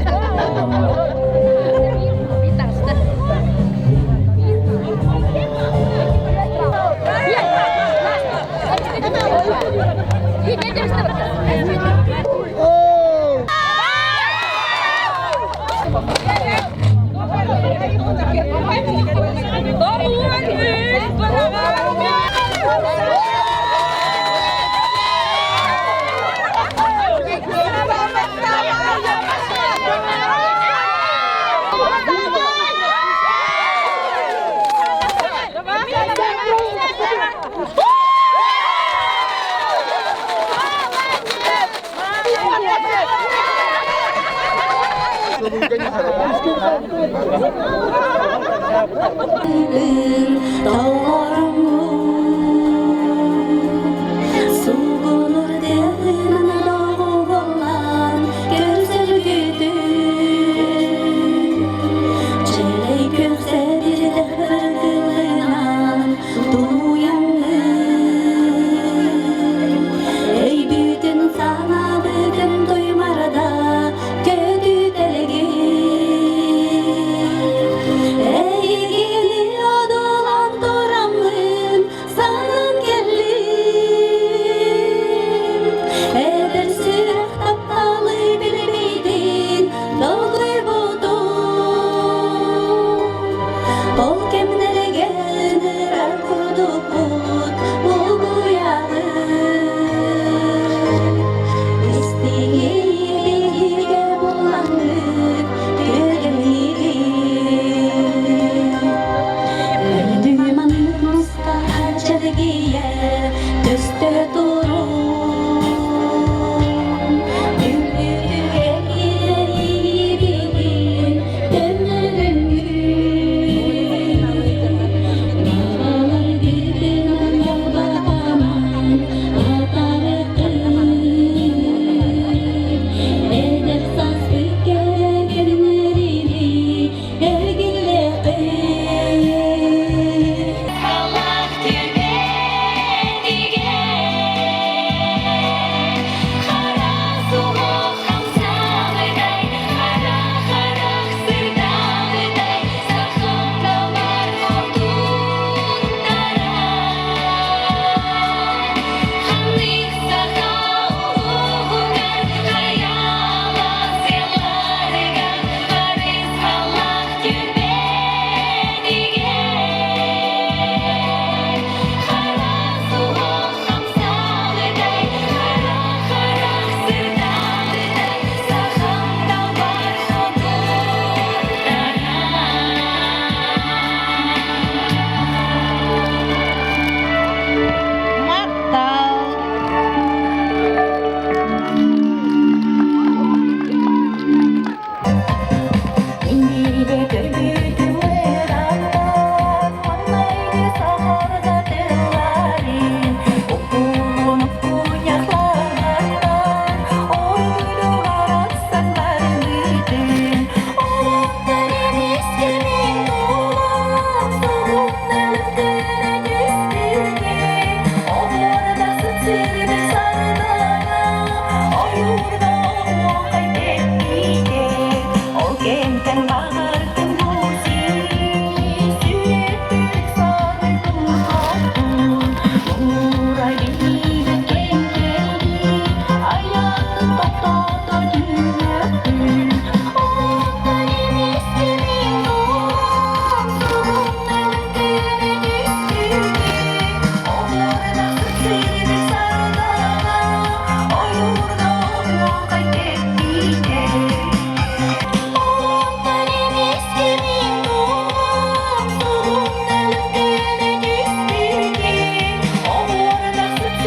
Olas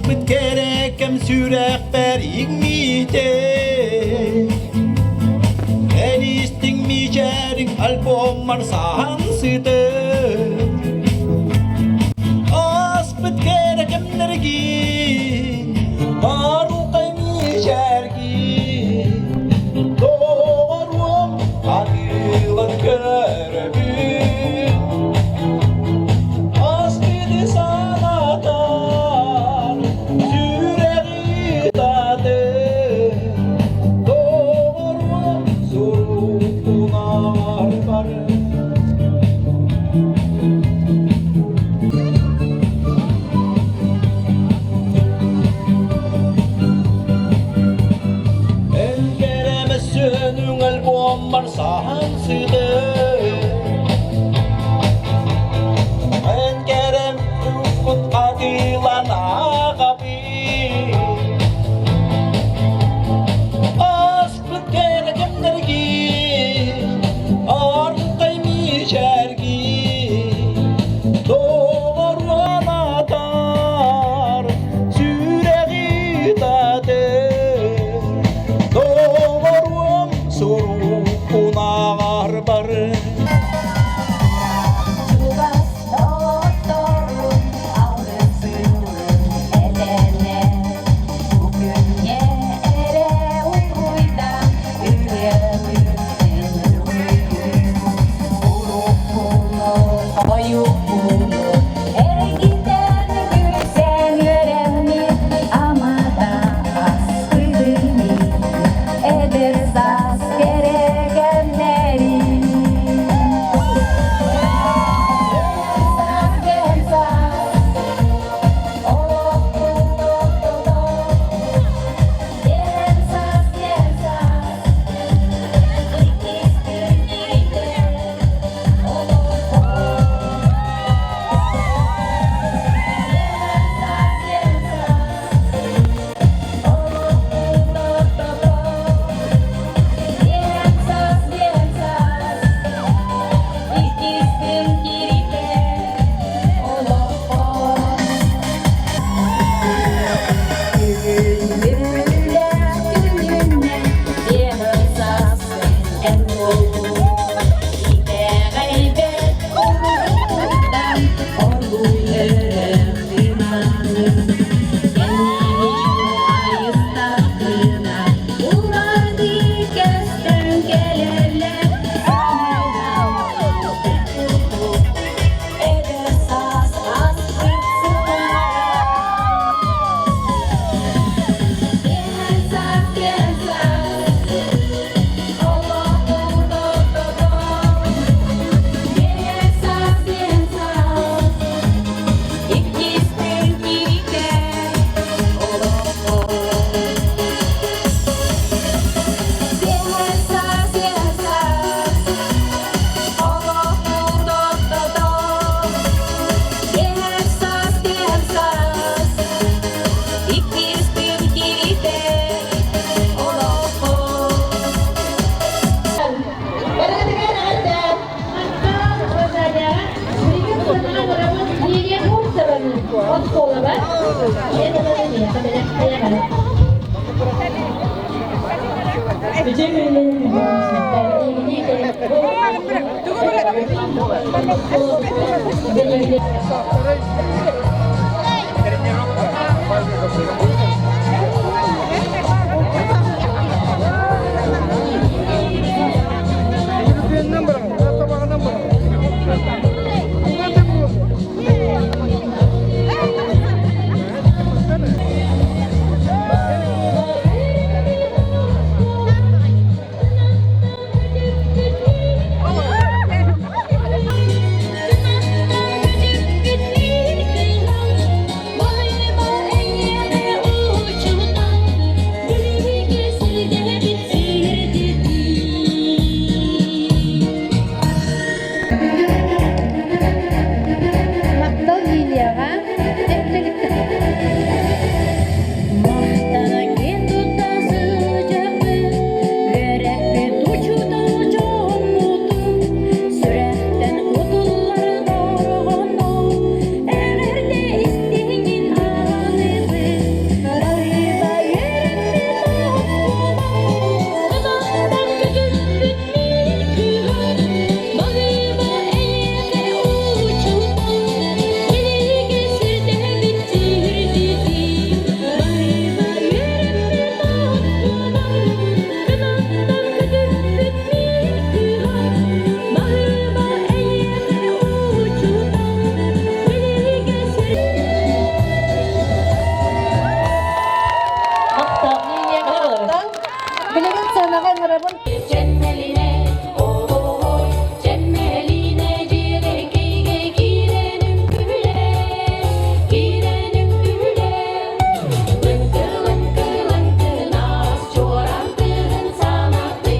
bit kerekem sürek ber igmite Enisting mi jaring album marsahan site Olas bit kerekem nergi Baru kay mi jargi Doğrum adilan kerebi Askidi sanatan Yüreği tadı Doğru zorluğunar var El keremesinin album var sahansıdı En kerem ufkut adilan ağabi Aspıt kerekem dergi Arkay mi jergi Doğru anahtar Süreği tadır Doğrum sorun ağar barı Bye. Tanrı'nın Cemmeline, oy, cemmeline girelim girelim güle, girelim güle. Lınkı lınkı lınkı naz çoğrantın sanatı,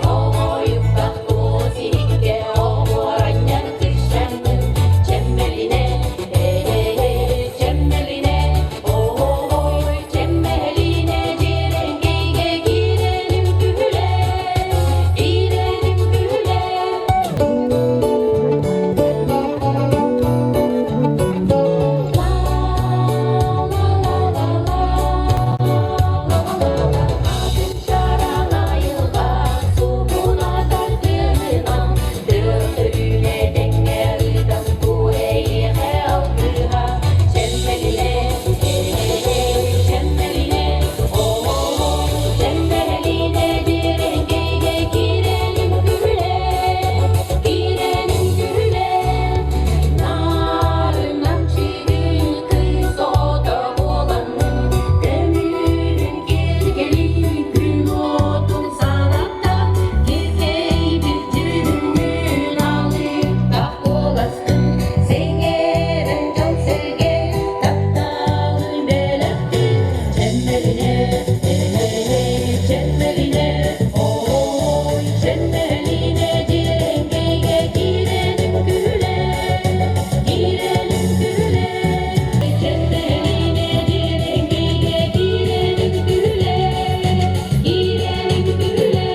oy bak o sikke oranyan kışandın. Cemmeline, cemmeline, oy, cemmeline girelim girelim güle, girelim güle. Şarana yılga subuna tartığına, dörtüyle dengerden bu eğe altıha. Cemmeline, cemmeline, oy, cemmeline girelim girelim güle, girelim güle. Narından çiğdin kız oda olanın, gönlün gelin gün oldun sanatta, gizey bir cümlün alıp da olasın. Sengeren can sevge taptalı belirtti. Cemmeline, cemmeline, oy, cemmeline girelim girelim güle, girelim güle. Cemmeline girelim girelim güle, girelim güle.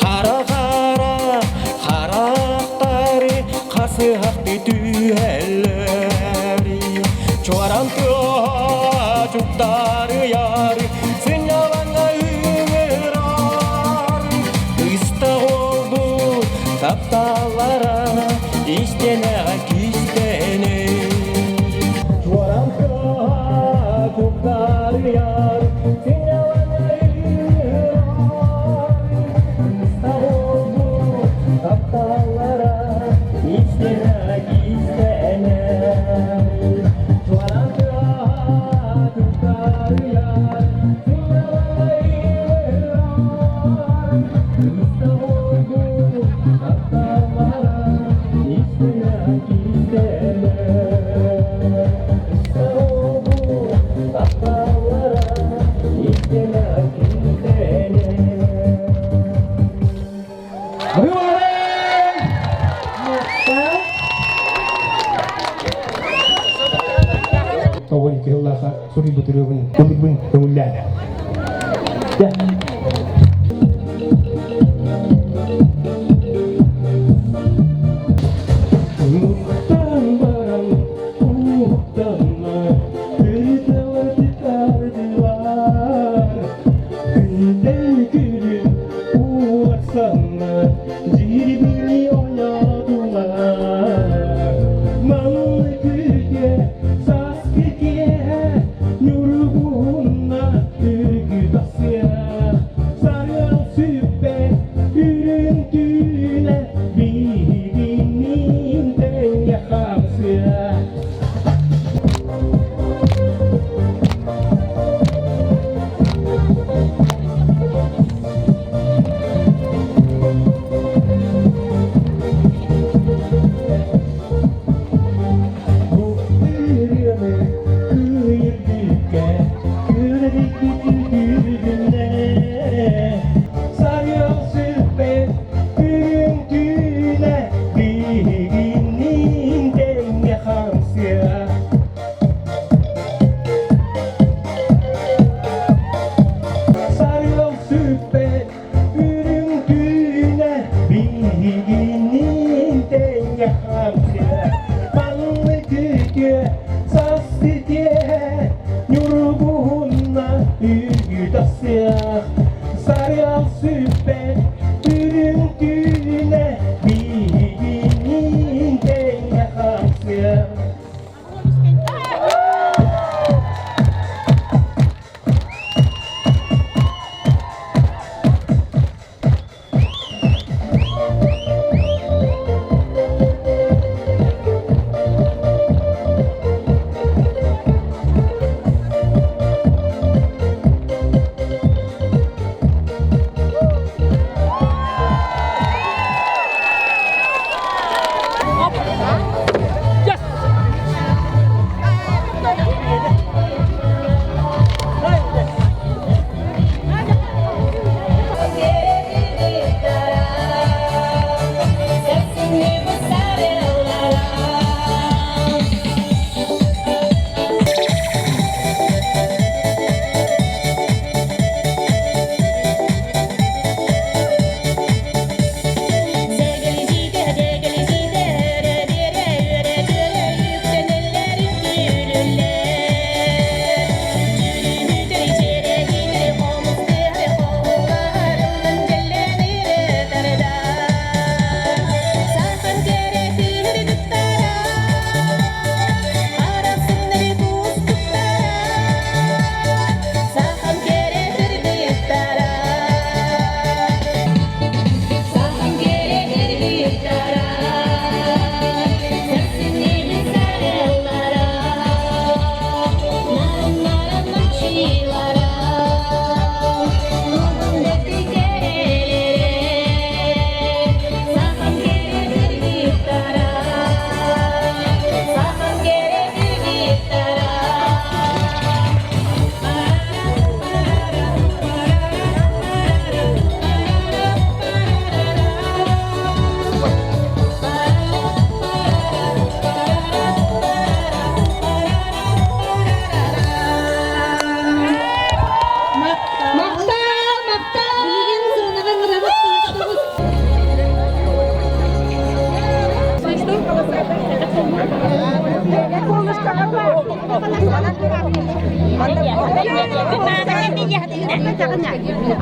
Hara hara haraktari Kası hakkı dühelleri Çoğaran çocukları yarı Sınavana ümürar Kısta oldu taptalara İstene istene Çoğaran çocukları yarı Sınavana ümürar Aptallara istene istene Çoğalantığa tutar yar Sinyalayılar Kısta oldu aptallara istene istene Kısta oldu aptallara istene istene Tawon ke Allah suri betul-betul pun kemuliaan. Ya.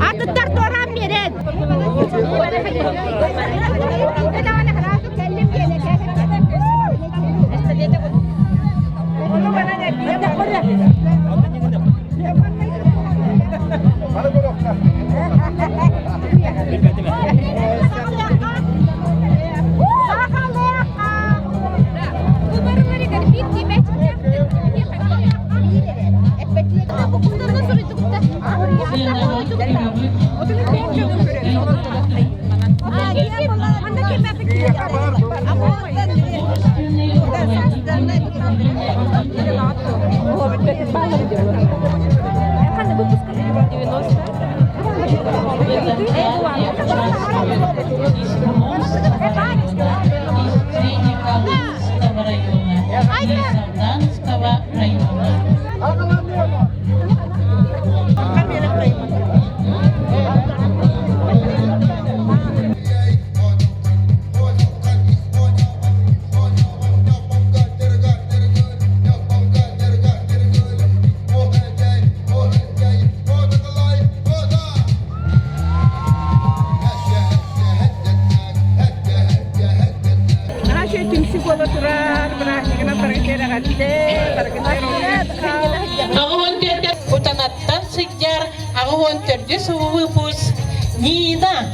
Артыттар торан берен. Utanatan sejar, aku wanted just wupus Nina.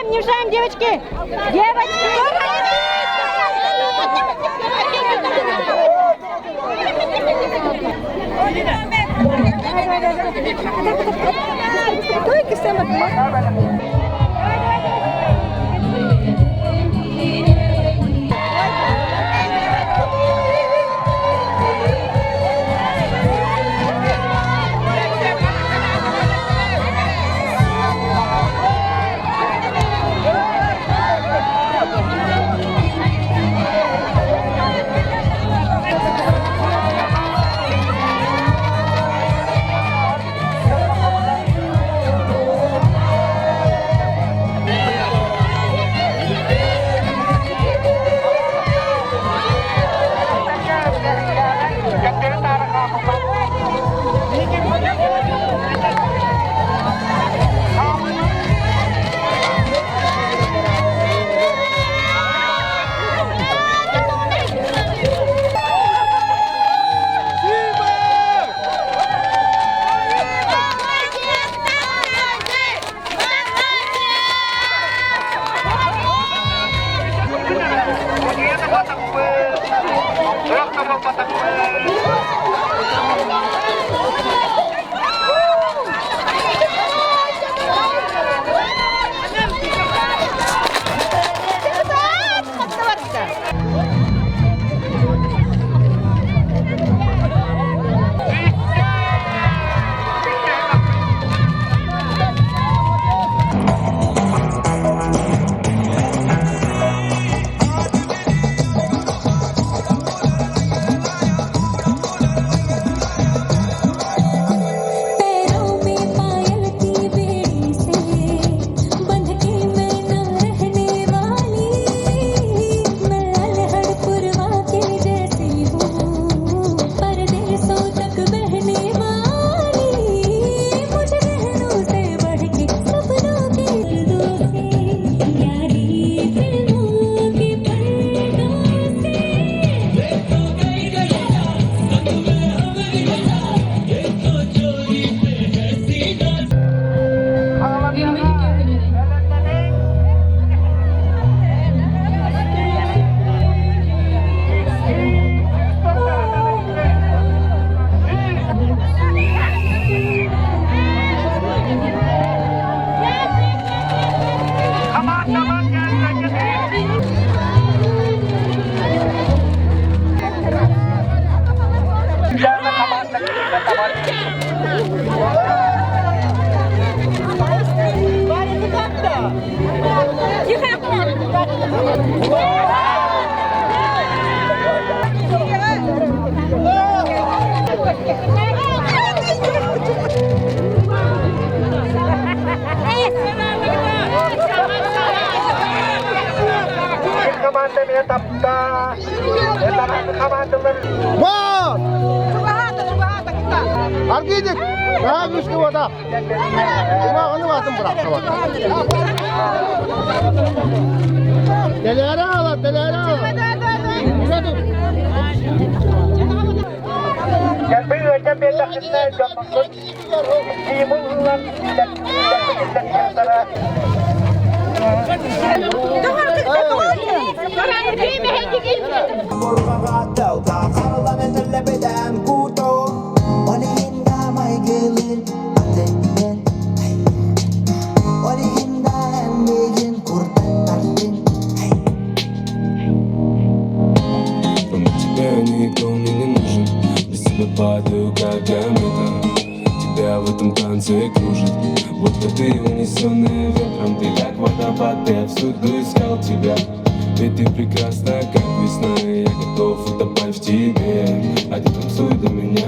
не мешаем, девочки! Девочки! Argidik, daha güçlü vada. Kulağını basın bırak vada. Deleri al, deleri al. Yürü dur. Никто мне не нужен, без тебя падаю, как гамета. Тебя в этом танце кружит, будто ты унесенная ветром. Ты как водопад, я всюду искал тебя. Ведь ты прекрасна, как весна, и я готов утопать в тебе. А ты танцуй до меня.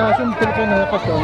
Tasun telepon na ako to.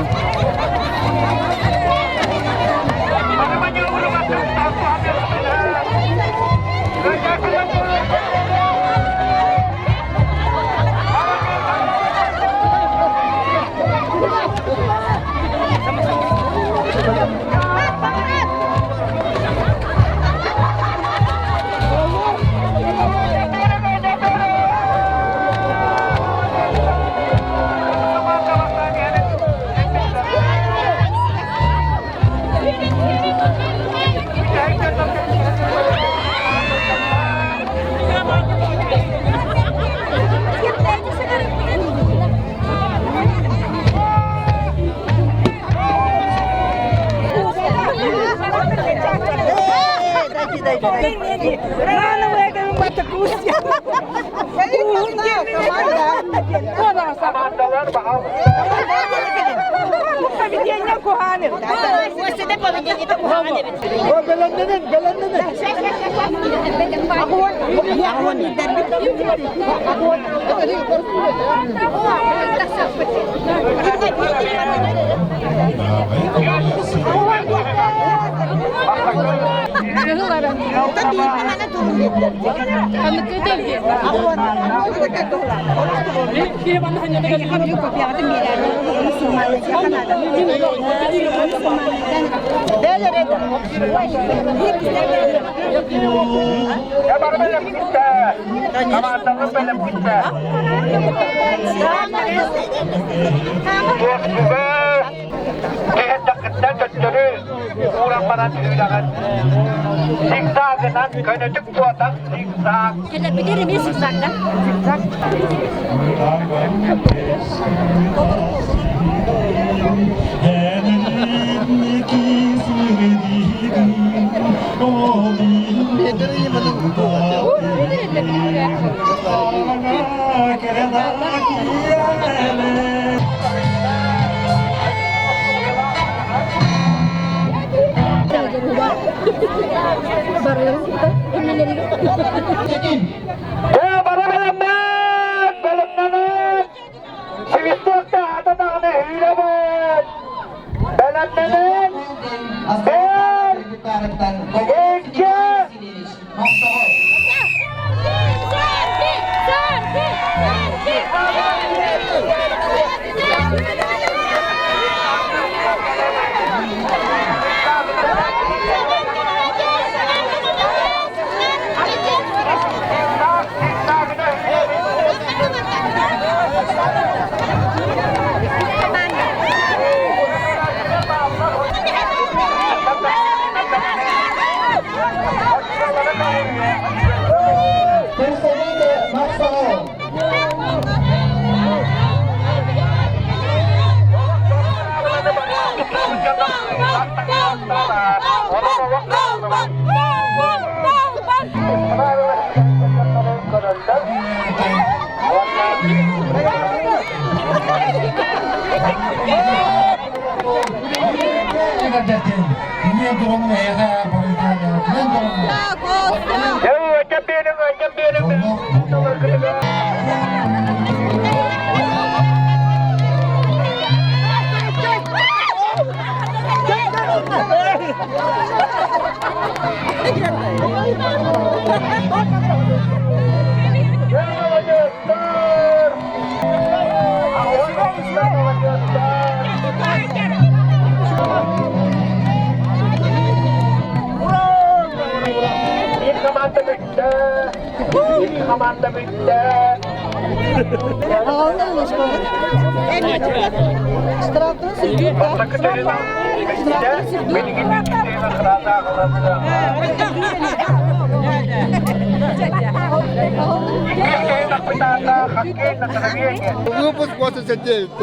Выпуск 89.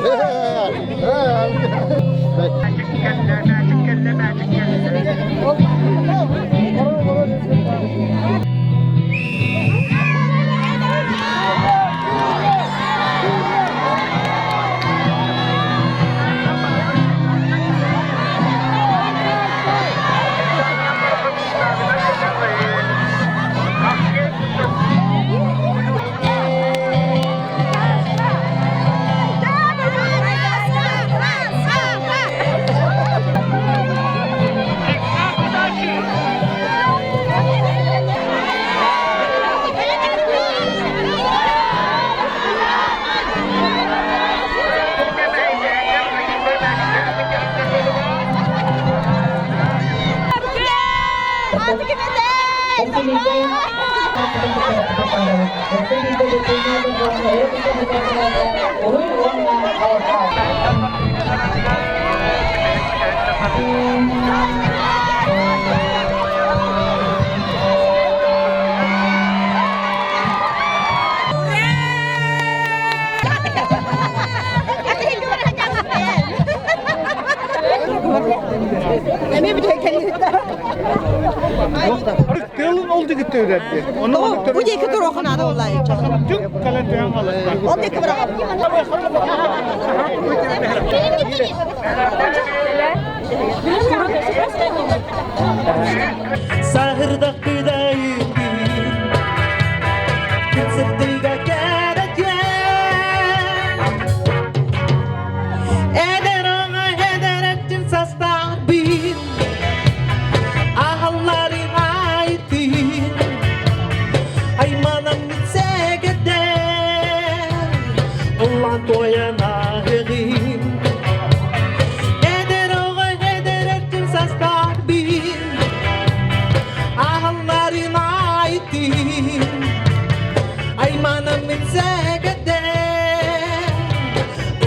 Kılın oldu gitti öğretti. Bu iki tur okunadı vallahi. Tüm kalentoyan alırsın. O iki bırakalım. Sahırda kıdayım Kıtsırtıyga geleceğim Eder ona eder ettin sastan bin Ahalların aitin Ay manam gitse gider Ulan toyan ahirin Eder ona eder ettin sastan bin Ahalların aitin Ay manam gitse gider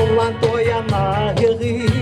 Ulan toyan ahirin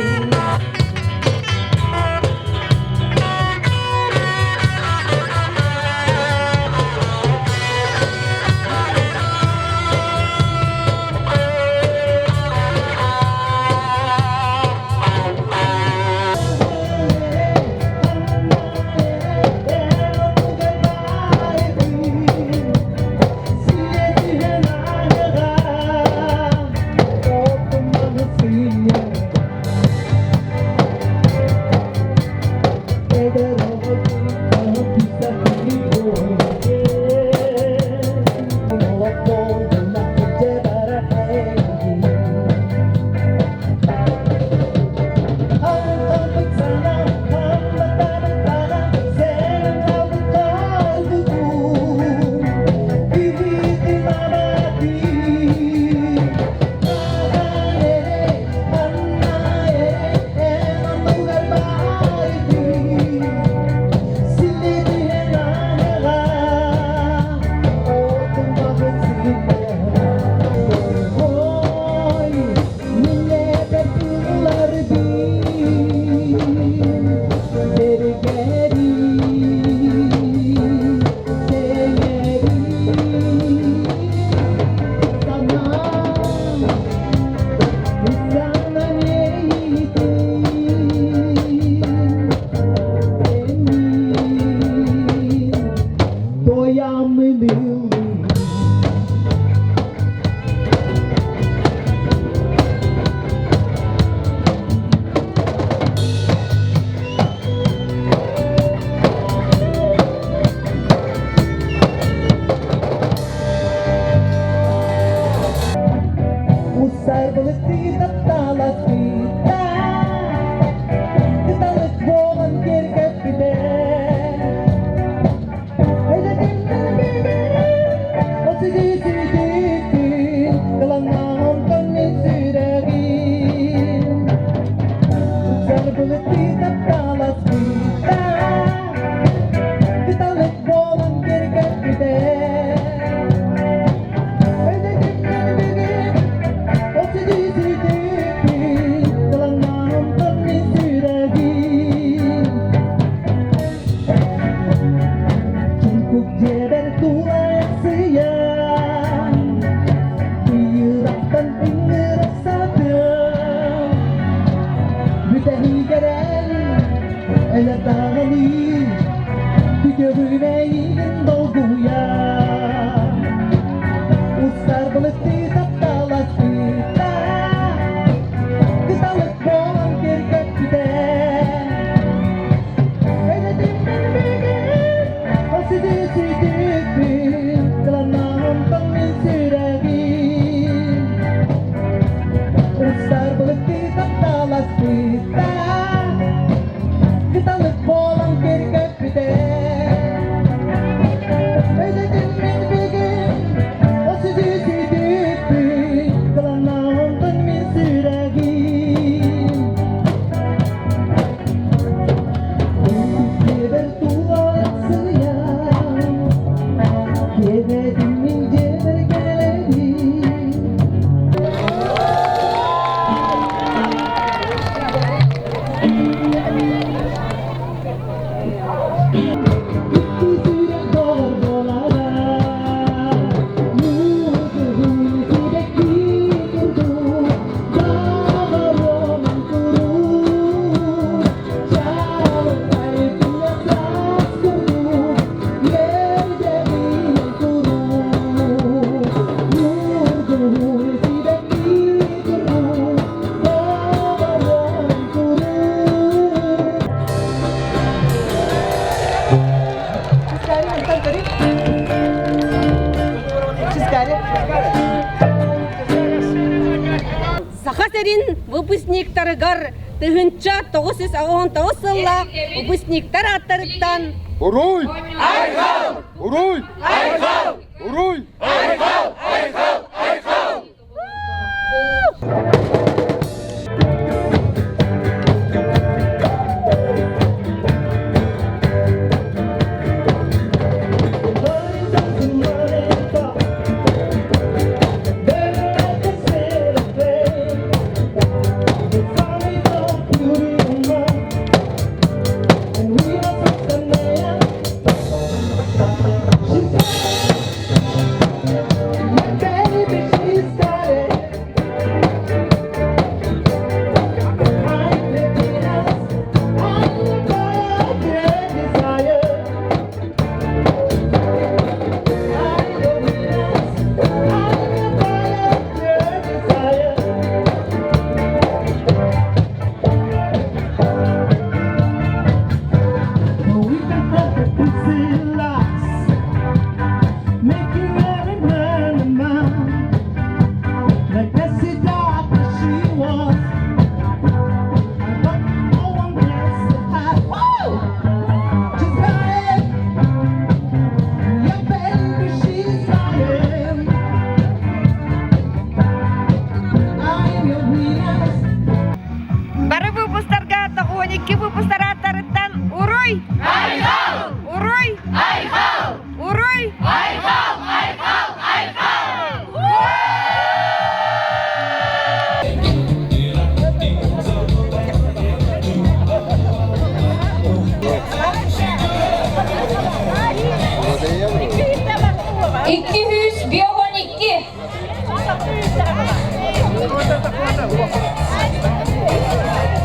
Сахасерин выпускниктарыгар тыгынча 919 сыллах выпускниктар аттарыктан Уруй! Айхау! Уруй! Айхау! Уруй! Айхау! Айхау! Айхау!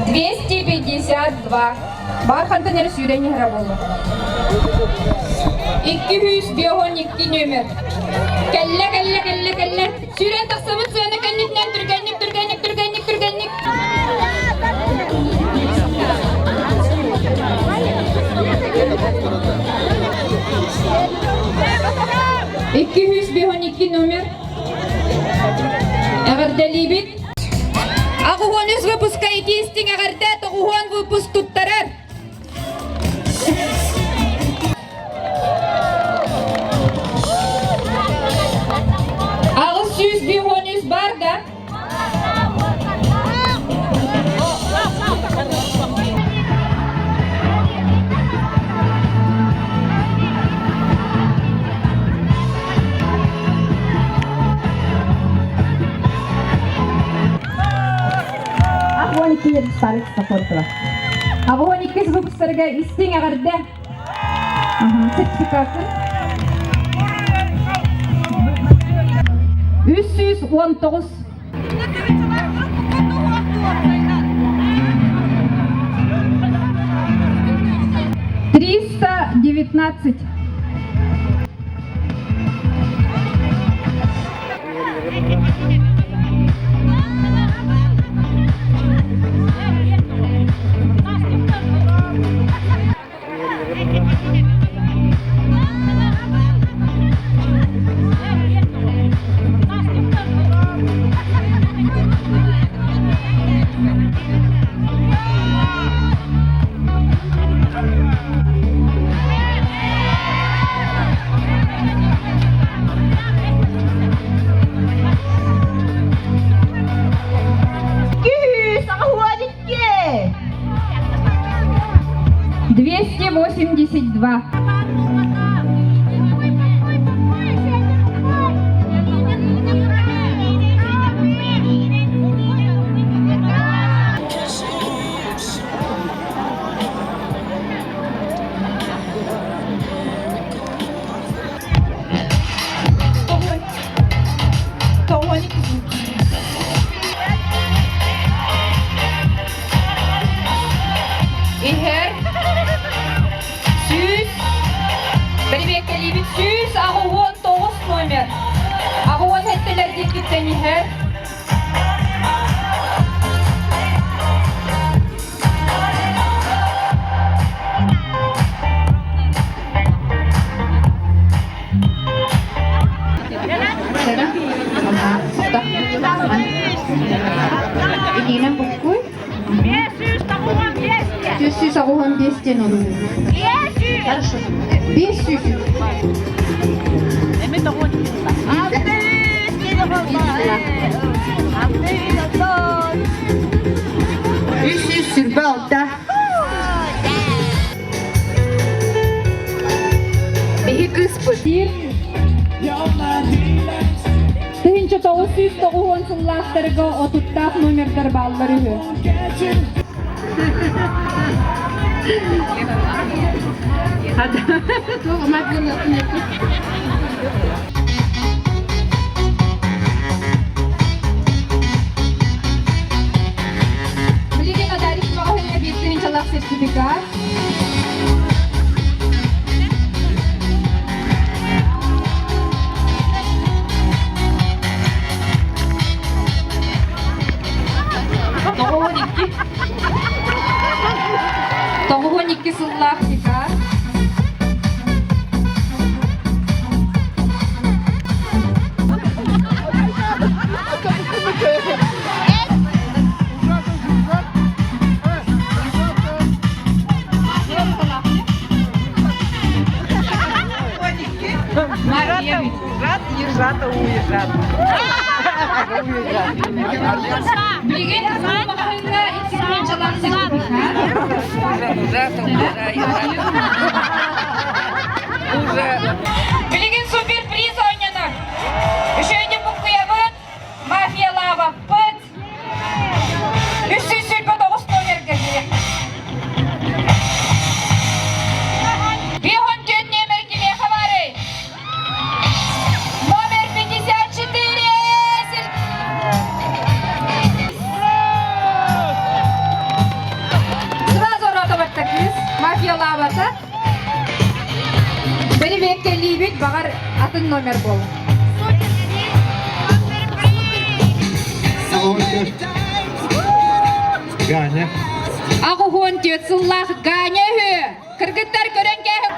...252. Бархантан әрі сүйрені ғыра болу. 252 нөмір. Кәлі. Сүйрен тақсамыт сүйені кәннетінен түргенник. Номер. Әғірдәлейбік. Ағуған өз выпуска етестің әғірдә тұғуған выпуск тұттарар. Ағыз 100 бар да. Ағуан 2 выпустарға істің әғірді сертификатын 319 319 282. İher Süz Birbekelibik Süz Ağuğun 9 номер Ağuğun hetteler dikitten İher İdinem bukuy 500 Ağuğun 200 номер. 500. Хорошо. 500. Эми тогон. 300 сүрбе алда. Беги кыз пытир. Тыгынча 990 сыллақтарыға отуттақ номердер баллары. Hadi. Beli kadar ismi ahliye bittiğin çalak sertifikat. Tohuhun 2 sıllah çıkar. Езжата, уезжата. Bilgin kızın bakımda ikisinin çalan sertifikat. Bilgin süperpriz oynanır. Üçüncü bu kıyafet mafya lava pıt. 300 sürpe 9 номер gözü. Bir hon dön номер kime havari. Номер 54. атын номер бол. Ганя. Ағуғын тетсыллақ Ганя хүй. Кыргыттар көренге хүй.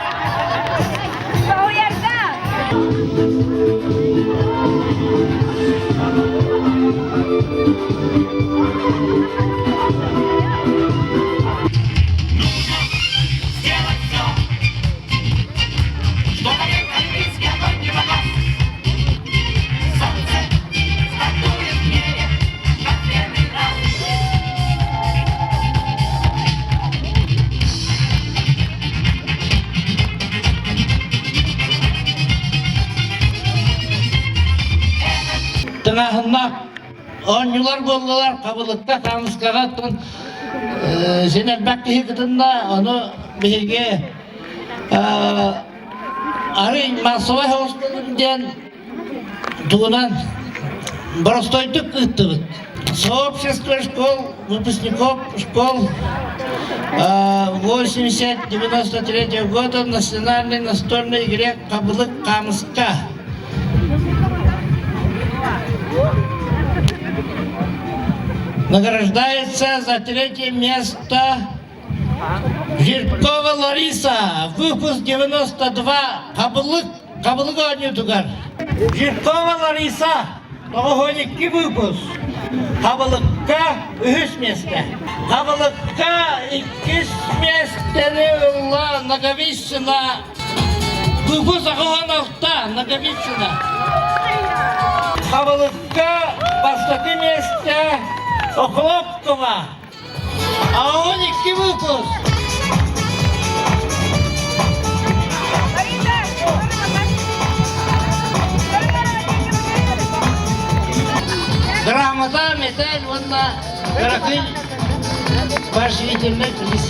Тыңахынна оңюлар болдылар қабылықта қамысқаға тұн сен әлбәкті хекітінна оны біге ары массовай хауыстылынден туынан Боростойдық үттігіт. Сообщество школ, выпускников школ 80-93 года в национальной настольной игре «Қабылық Қамысқа». Награждается за 3-е место Жиркова Лариса, выпуск 92, Қабылға Нютугар. Жиркова Лариса, новогодний выпуск. Қабылыққа 3 место. Қабылыққа 2 место Наговищина. Выпуск Ағуановта, Наговищина. Қабылыққа 20 место Охлопкова. А он и выпуск. Грамота, медаль, вот на Каракыль, поощрительный приз.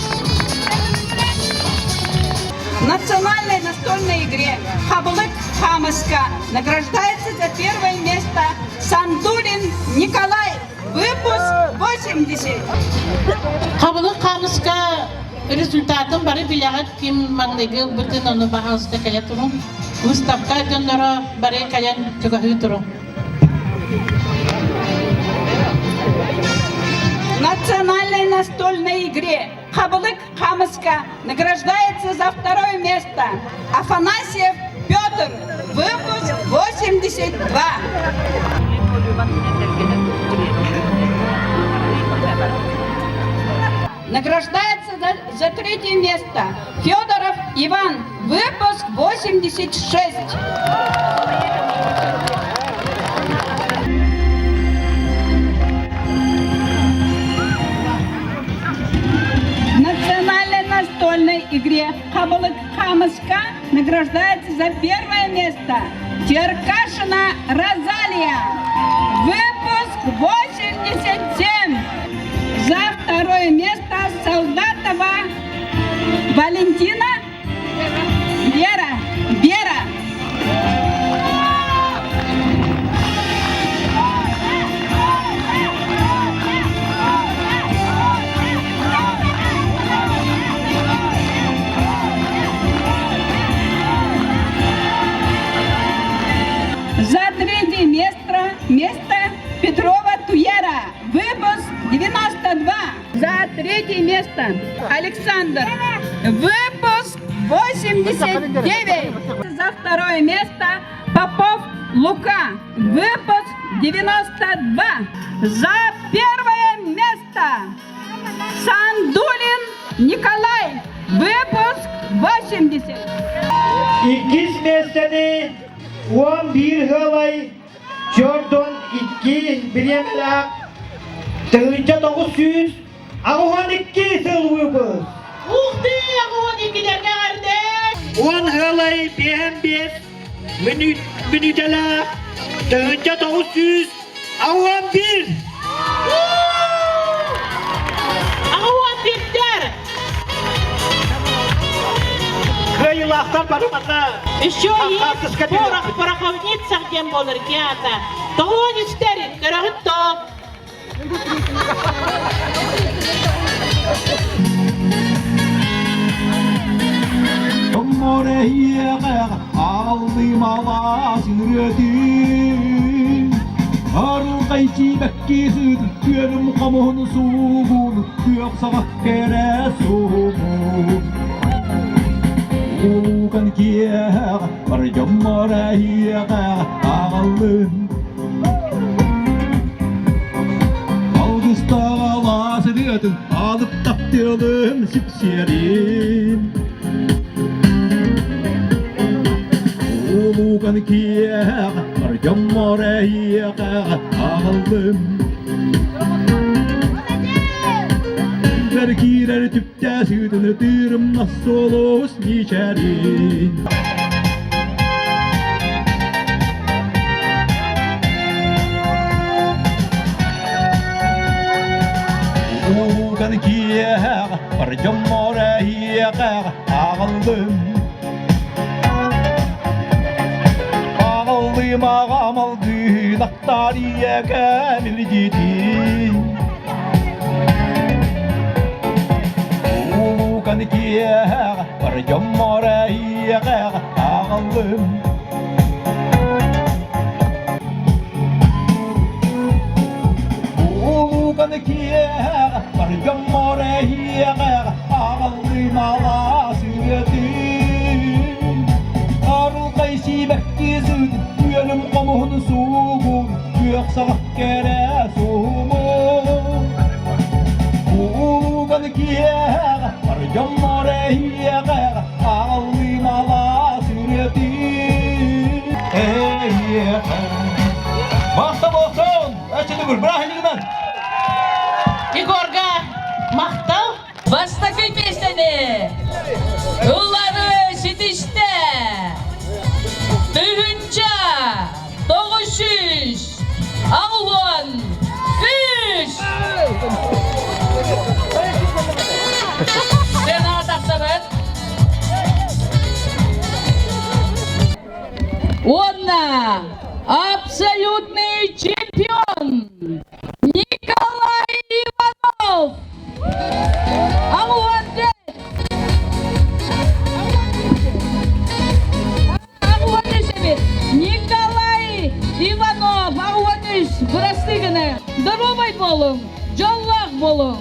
В национальной настольной игре «Қабылық Қамысқа» награждается за 1-е место Сандулин Николай. Выпуск 80. Қабылық Қамысқа результатын бары біләғат кем маңдығы бұтын оны бағасында кәлі тұру. Выставка өтіндері бары кәлен түгігі тұру. В национальной настольной игре «Қабылық Қамысқа» награждается за 2-е место Афанасьев Петр. Выпуск 82. Награждается за 3-е место Федоров Иван. Выпуск 86. В национальной настольной игре «Қабылық Қамысқа» награждается за 1-е место Черкашина Розалия. Выпуск 87. За 2-е место Солдатова Валентина Вера. За 3-е место Петрова Туера. Выпуск 92. За 3-е место Александр. Выпуск 89. За 2-е место Попов Лука. Выпуск 92. За 1-е место Сандулин Николай. Выпуск 80. 2 местени 11 хылай Jordan 2 bilemler. Tığınca 900. Ağuhan 2 sıl vübüz. Uğdi Ağuhan 2'lerine kardeş. 10 hılay 5 minüteler. Tığınca 900. Ağuhan 1. Ağuhan 1'der. Kıyılaktan barımata. Еще есть пороховница, где был ребята. Того не стерит, дорогой топ. Море ağlayım ağlasın üretim Arıl kayçı bekki sütü Tüyelim kamuğunu suğunu Tüyok sabah kere suğun Ulukan kiyağa Barcam morahiyağa Ağalım Algısta ağlasın üretim Alıp taptırdım sipsiyerim Ulukan kiyağa Barcam morahiyağa Ağalım Girer tüpte sütünü tırım nasıl oluz içerim Ulukan kiyağa Barcam morahiyağa Ağalım Ağalım ağam aldı Naktariye kamil gidin Ulukan kiyağa Barcam morahiyağa Ağalım Ulukan kiyağa Barcam morahiyağa Ağalım ağla süretim Arıl kaysi bekki süt Tüyelim kamuğunu suğun Tüyok sabah kere suğun Ulukan kiyağa Barcam morahiyağa Ağalım ağla süretim Mahtam olsun! Açılı vur, bırak elinden! Igorga Mahtal Bastakül besledi. Yolları sitişte. Tühünca. Doğuşuş. Ağlan. Üç. Sen ataksabat. Онна. Абсолютный чемпион. Николай Иванов. Николай Иванов, Ауаныш, Брастыганы, здоровый болың, жаллақ болың.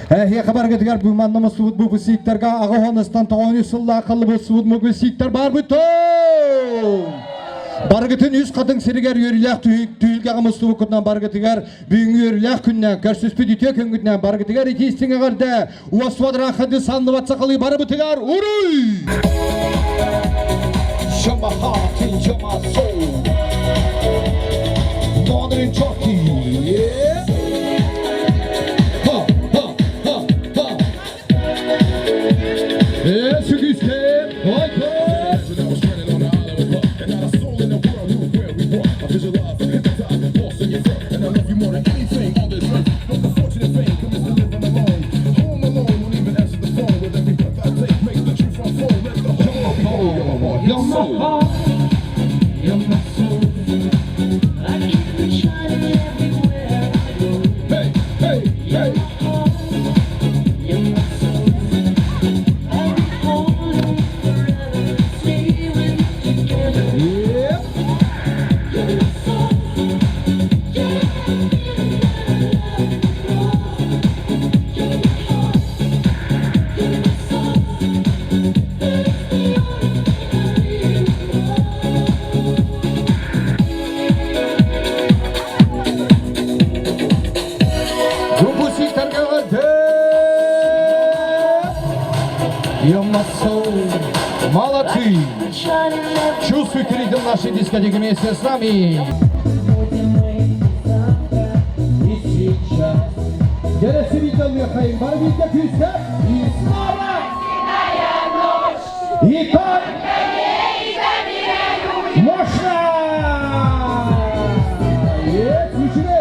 Әхе хабар кетігер бұйманнымыз суыт бұғы сейіктерге ағығаныстан тауын үсілі ақылы суыт мұғы сейіктер бар бұтын. Баргытын үз қадың серігер өріләқ түйілге ғымыз суы күтінен баргытығар бүйінгі өріләқ күннен көрсіспі дүте көңгітінен баргытығар етестің ағарды уасуадыра қады санны батсақалы бары бұтығар ұруй! You're my heart and you're my soul Northern Turkey, yeah Ha, ha, ha, ha Yes, you can step, hi, hi You're my heart, you're my soul. I keep it shining everywhere I go. Hey, hey, hey. You're my soul. I'll be holding forever, staying together. Yeah. You're my soul. Yeah. You're my heart. You're my soul. You're my soul. Молодцы! Чувствуйте ритм нашей дискотеки вместе с нами. И сейчас Герасы видел Михаил Барвитя Кюстер и снова Синая ночь. И так мощно! Есть, включили!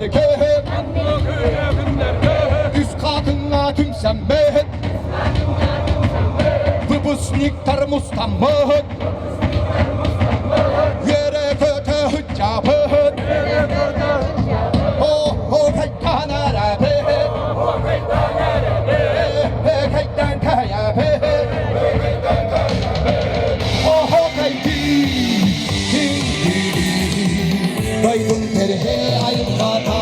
köhüt Üst katına tümsen behit Выпускниктар мустамыт Yere kötü hüccabıt O kaytan arabet Kaytan kayabet O kaydi Kaydın terhe ayın kata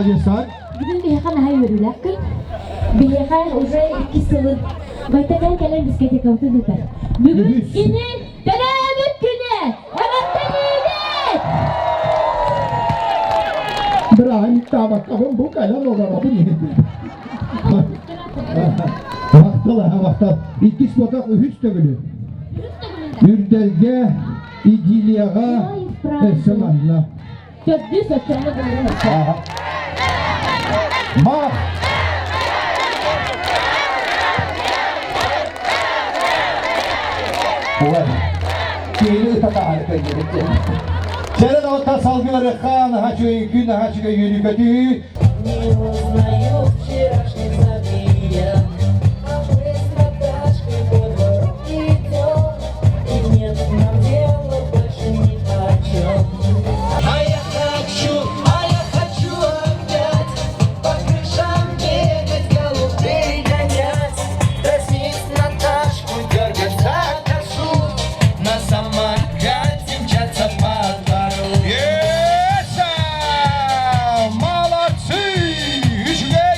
Алисан. Бүгін бейхаға нағай өріләккіл. Бейхаға уже 2 сылын. Байтадан кәлем дискетека ұтын ұтар. Бүгін күні, тәрәміт күні, әғаттан егет! Бірағын табаққағын бұл қайдан оларға бұл егет. Вақтал. 2 спотақ үхіс төгілі. Үрдерге, идилияға, әсіманна. 400 өтчәні болуын. Мақ! Олай, кейлі татағары көндерді. Сәрі дауытта салғылары қан, хачуын күн, хачуға үйрі көті. Не узнаю вчерашних забиен, а быстро тачкой по двору идет, и нет нам дела больше ни о чем. А я хочу опять по крышам бегать, голубей гонять, дразнить Наташку, дергать за косу, на самокате мчаться по двору. Молодцы! Ижлей!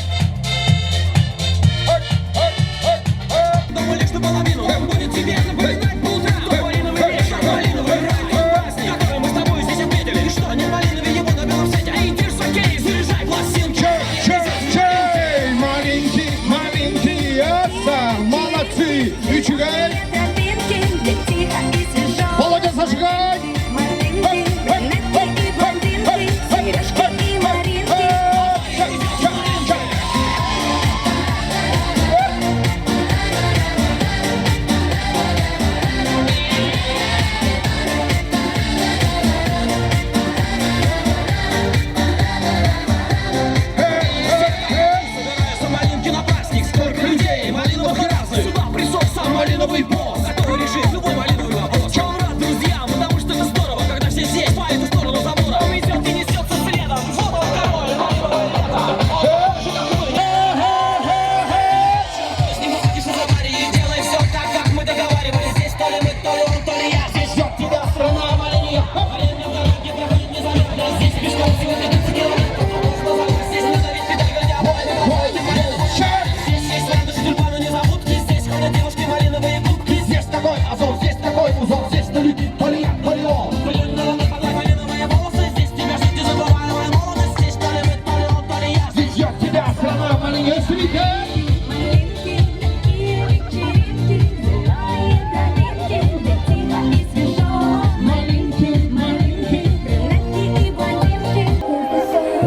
Думали, что половину будет тебе напоминать по утрам. Малиновый вечер, малиновый праздник, который мы с тобой здесь отметили. И что, не малиновый его на белом свете, а иди в сокей, заряжай пластинки. Чей! Маленький, отца, молодцы! Ижлей! Володя, зажигай! Малинки на праздник, сколько людей, малиновых и разных. Сюда пришел сам малиновый босс, который решит любой малиновый вопрос. Чем он рад друзьям, потому что это здорово, когда все здесь по эту сторону забора. Он идет и несется следом, вот он король малиновое лето. С ним выходишь из аварии, делай все так, как мы договаривались. Здесь то ли мы, то ли он, то ли я. Здесь ждет тебя страна малинья. Малинья в дороге проходит незаметно. Здесь пешком всего 30 километров. Что за здесь не давить педаль, глядя здесь есть радость, тюльпаны незабудки. Здесь ходят девушки малиновые губки. Здесь такой азов, здесь такой узор. Здесь на людей полия, полион. Малиновые волосы. Здесь тебя ждет незабываемая молодость. Здесь то ли мы, то ли он, то ли я. Здесь ждет тебя страна малинья.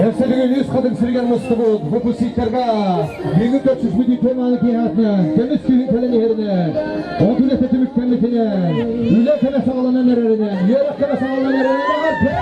Әсәлігі өз қадың сірген мұсты болып, выпускниктарға 1400 мүді теманы кейхатына, кеміс күйін кәлін еріне, отулет әтімік кәмітіне, үлі кәмі сағаланан әріне, ерек кәмі сағаланан әріне,